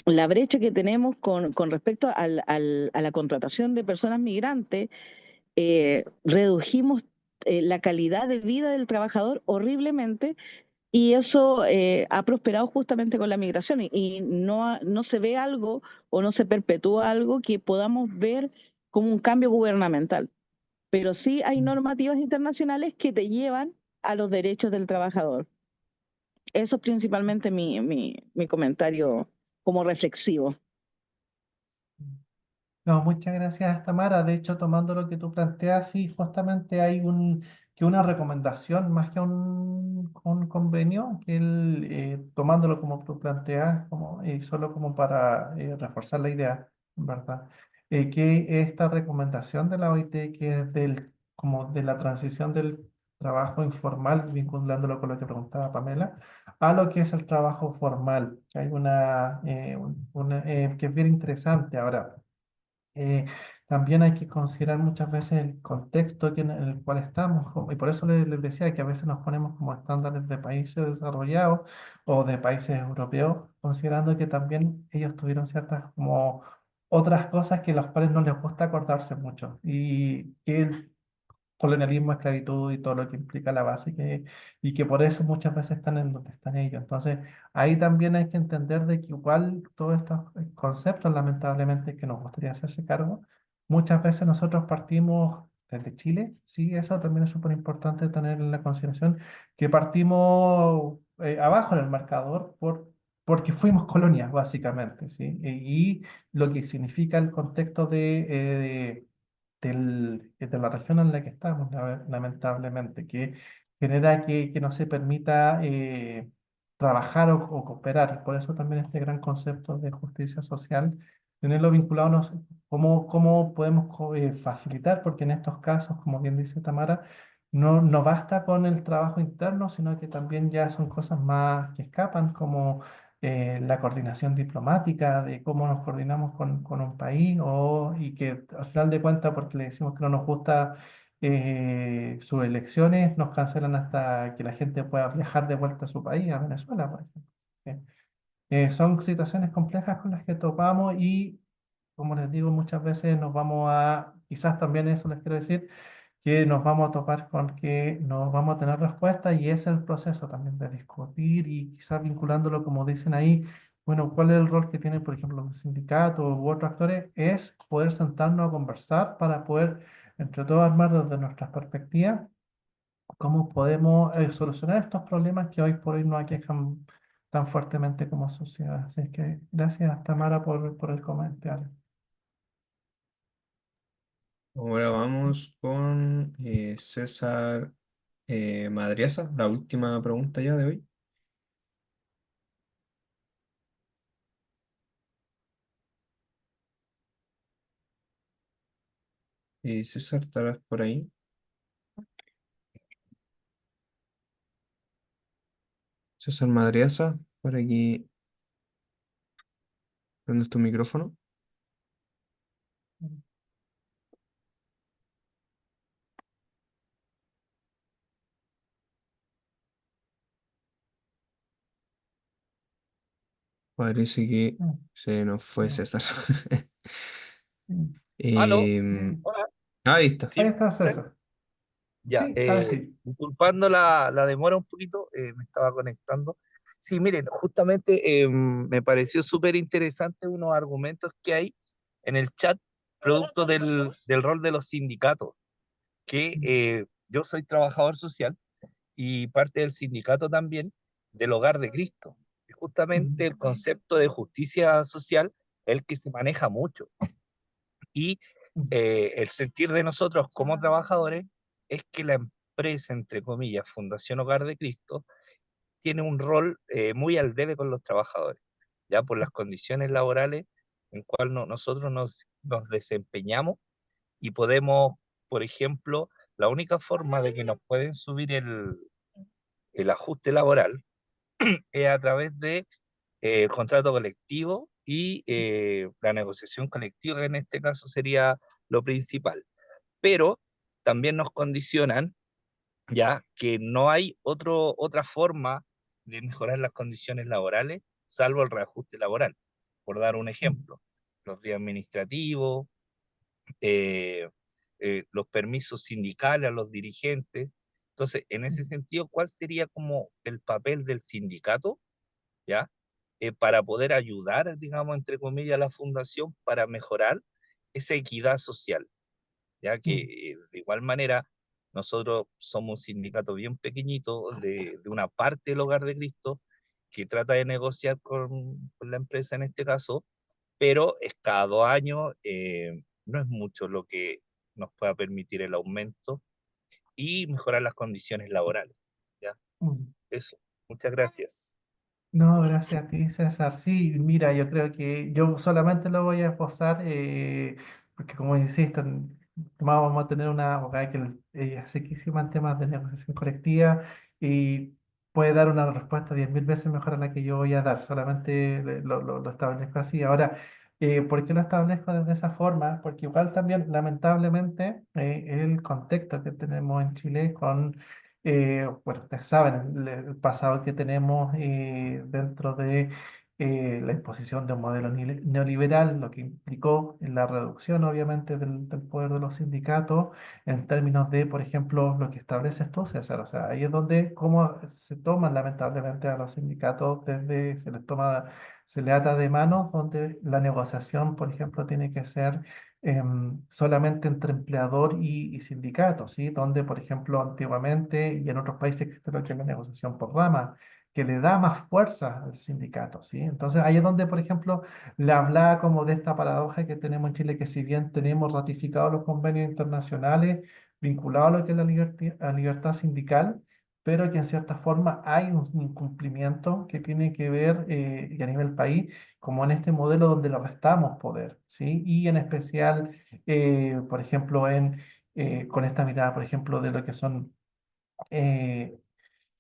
la brecha que tenemos con respecto a la contratación de personas migrantes, redujimos la calidad de vida del trabajador horriblemente, y eso ha prosperado justamente con la migración, y no se ve algo o no se perpetúa algo que podamos ver como un cambio gubernamental. Pero sí hay normativas internacionales que te llevan a los derechos del trabajador. Eso es principalmente mi comentario como reflexivo. No, muchas gracias, Tamara. De hecho, tomando lo que tú planteas, sí, justamente hay que una recomendación más que un convenio, tomándolo como tú planteas, solo como para reforzar la idea, ¿verdad? Que esta recomendación de la OIT, que es como de la transición del trabajo informal, vinculándolo con lo que preguntaba Pamela, a lo que es el trabajo formal, que hay que es bien interesante ahora. eh, También hay que considerar muchas veces el contexto en el cual estamos, y por eso les decía que a veces nos ponemos como estándares de países desarrollados o de países europeos, considerando que también ellos tuvieron ciertas como otras cosas que las cuales no les gusta acordarse mucho, y que colonialismo, esclavitud y todo lo que implica la base, y que por eso muchas veces están en donde están ellos. Entonces, ahí también hay que entender de que igual todos estos conceptos, lamentablemente, que nos gustaría hacerse cargo, muchas veces nosotros partimos desde Chile, sí, eso también es súper importante tener en la consideración, que partimos abajo en el marcador porque fuimos colonias, básicamente, ¿sí? Y lo que significa el contexto de la región en la que estamos, lamentablemente, que genera que no se permita trabajar o cooperar. Por eso también este gran concepto de justicia social, tenerlo vinculado, cómo podemos facilitar, porque en estos casos, como bien dice Tamara, no basta con el trabajo interno, sino que también ya son cosas más que escapan, como la coordinación diplomática, de cómo nos coordinamos con un país, y que al final de cuentas, porque le decimos que no nos gusta sus elecciones, nos cancelan hasta que la gente pueda viajar de vuelta a su país, a Venezuela, por ejemplo. Son situaciones complejas con las que topamos, y como les digo, muchas veces quizás también eso les quiero decir, que nos vamos a topar con que no vamos a tener respuesta, y es el proceso también de discutir, y quizás vinculándolo, como dicen ahí, bueno, ¿cuál es el rol que tienen, por ejemplo, los sindicatos u otros actores? Es poder sentarnos a conversar para poder, entre todos, armar desde nuestras perspectivas cómo podemos solucionar estos problemas que hoy por hoy nos aquejan tan fuertemente como sociedad. Así es que gracias, Tamara, por el comentario. Ahora vamos con César Madriaza, la última pregunta ya de hoy. César, ¿estarás por ahí? César Madriaza, por aquí, prendes tu micrófono. Parece que Mm, se nos fue no, César. mm. Aló, Em, Mm. hola, Ahí está. ¿sí? Ahí está ¿Me escuchan? César. Ya, Sí, ahora sí. disculpando la demora un poquito, me estaba conectando. Sí, miren, justamente me pareció súper interesante unos argumentos que hay en el chat, producto del rol de los sindicatos, que yo soy trabajador social y parte del sindicato también del Hogar de Cristo. Y justamente Mm, el concepto de justicia social es el que se maneja mucho. Y mm, el sentir de nosotros como trabajadores es que la empresa, entre comillas, Fundación Hogar de Cristo, tiene un rol muy al debe con los trabajadores, ya por las condiciones laborales en cual nosotros nos desempeñamos y podemos, por ejemplo, la única forma de que nos pueden subir el ajuste laboral es a través de el contrato colectivo y la negociación colectiva, que en este caso sería lo principal. Pero también nos condicionan ya que no hay otra forma de mejorar las condiciones laborales salvo el reajuste laboral. Por dar un ejemplo, los días administrativos, eh, los permisos sindicales a los dirigentes. Entonces, en ese sentido, ¿cuál sería como el papel del sindicato, ya? Para poder ayudar, digamos, entre comillas, a la fundación para mejorar esa equidad social, ya que de igual manera nosotros somos un sindicato bien pequeñito de una parte del Hogar de Cristo que trata de negociar con la empresa en este caso, pero es cada 2 años, no es mucho lo que nos pueda permitir el aumento y mejorar las condiciones laborales. ¿Ya? Mm. Eso. Muchas gracias. No, gracias a ti, César. Sí, mira, yo creo que yo solamente lo voy a esbozar porque como insisto, vamos a tener una abogada que es sequísima en temas de negociación colectiva y puede dar una respuesta 10.000 veces mejor a la que yo voy a dar. Solamente lo establezco así. Ahora, ¿por qué lo establezco de esa forma? Porque igual también, lamentablemente, el contexto que tenemos en Chile con bueno, ustedes saben el pasado que tenemos dentro de la imposición de un modelo neoliberal, lo que implicó en la reducción, obviamente, del poder de los sindicatos en términos de, por ejemplo, lo que estableces tú, César. O sea, ahí es donde cómo se toman lamentablemente a los sindicatos desde, se le ata de manos, donde la negociación, por ejemplo, tiene que ser solamente entre empleador y sindicato, ¿sí? Donde, por ejemplo, antiguamente y en otros países existe lo que es la negociación por rama, que le da más fuerza al sindicato, ¿sí? Entonces, ahí es donde, por ejemplo, le hablaba como de esta paradoja que tenemos en Chile, que si bien tenemos ratificados los convenios internacionales vinculados a lo que es la libertad sindical, pero que en cierta forma hay un incumplimiento que tiene que ver, y a nivel país, como en este modelo donde le restamos poder, ¿sí? Y en especial, por ejemplo, con esta mirada, por ejemplo, de lo que son eh,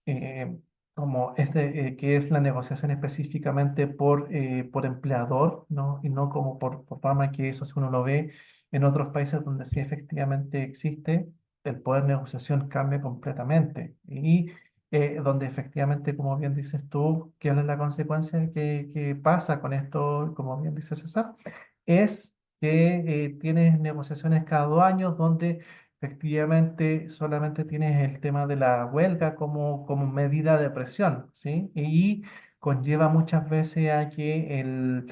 eh, como que es la negociación específicamente por empleador, ¿no? Y no como por rama, que eso si uno lo ve en otros países donde sí efectivamente existe, el poder de negociación cambia completamente. Y donde efectivamente, como bien dices tú, ¿qué es la consecuencia que pasa con esto, como bien dice César? Es que tienes negociaciones cada 2 años donde efectivamente solamente tienes el tema de la huelga como medida de presión, ¿sí? Y conlleva muchas veces a que,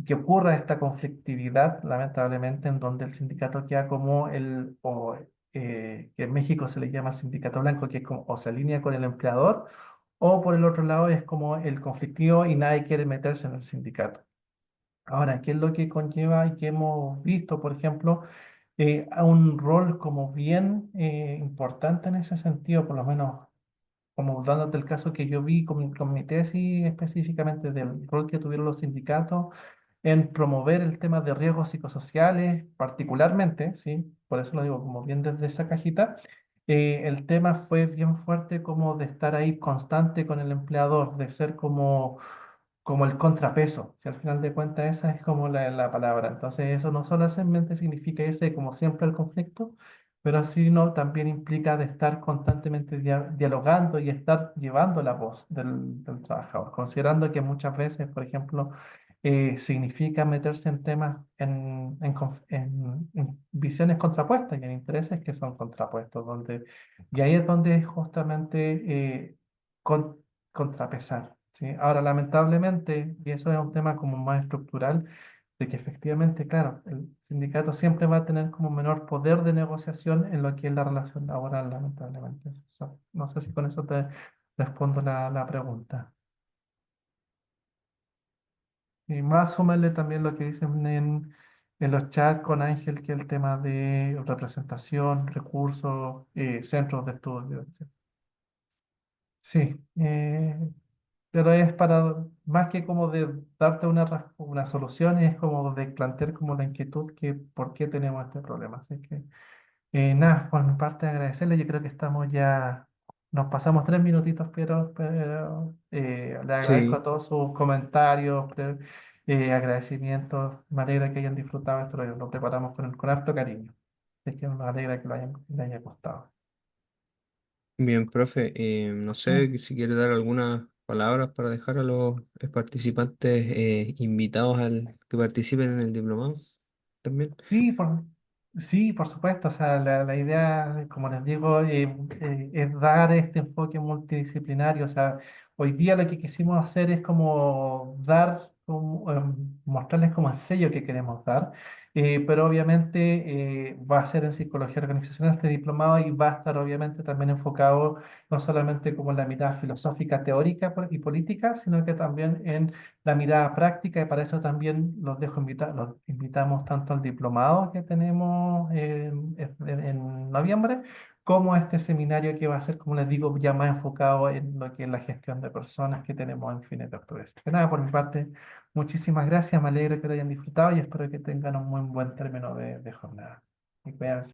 que ocurra esta conflictividad, lamentablemente, en donde el sindicato queda como que en México se le llama sindicato blanco, que es como, o se alinea con el empleador, o por el otro lado es como el conflictivo y nadie quiere meterse en el sindicato. Ahora, ¿qué es lo que conlleva y que hemos visto, por ejemplo, a un rol como bien importante en ese sentido, por lo menos como dándote el caso que yo vi con mi tesis específicamente del rol que tuvieron los sindicatos en promover el tema de riesgos psicosociales, particularmente, ¿sí? Por eso lo digo como bien desde esa cajita. El tema fue bien fuerte como de estar ahí constante con el empleador, de ser como el contrapeso, si al final de cuentas esa es como la palabra. Entonces eso no solamente significa irse como siempre al conflicto, pero sino también implica de estar constantemente dialogando y estar llevando la voz del trabajador, considerando que muchas veces, por ejemplo, significa meterse en temas, en visiones contrapuestas y en intereses que son contrapuestos, y ahí es donde justamente con- contrapesar. ¿Sí? Ahora, lamentablemente, y eso es un tema como más estructural, de que efectivamente, claro, el sindicato siempre va a tener como menor poder de negociación en lo que es la relación laboral, lamentablemente. No sé si con eso te respondo la pregunta. Y más súmale también lo que dicen en los chats con Ángel, que es el tema de representación, recursos, centros de estudio. Sí, pero es para, más que como de darte una solución, es como de plantear como la inquietud que por qué tenemos este problema. Así que, nada, por mi parte agradecerle, yo creo que estamos ya, nos pasamos 3 minutitos, pero le agradezco a Sí, todos sus comentarios, agradecimientos, me alegra que hayan disfrutado esto, lo preparamos con harto cariño. Así que me alegra que le haya gustado. bien, profe. No Mm. sé si quiere dar algunas palabras para dejar a los participantes invitados al que participen en el diplomado también. Sí, sí, por supuesto. O sea, la idea, como les digo, es dar este enfoque multidisciplinario. O sea, hoy día lo que quisimos hacer es como dar, mostrarles como el sello que queremos dar. Pero obviamente va a ser en psicología organizacional este diplomado y va a estar obviamente también enfocado no solamente como en la mirada filosófica, teórica y política, sino que también en la mirada práctica, y para eso también los invitamos tanto al diplomado que tenemos en noviembre, como a este seminario que va a ser, como les digo, ya más enfocado en lo que es la gestión de personas que tenemos en fines de octubre. Así que nada, por mi parte, muchísimas gracias, me alegro que lo hayan disfrutado y espero que tengan un muy buen término de jornada. Y cuídense.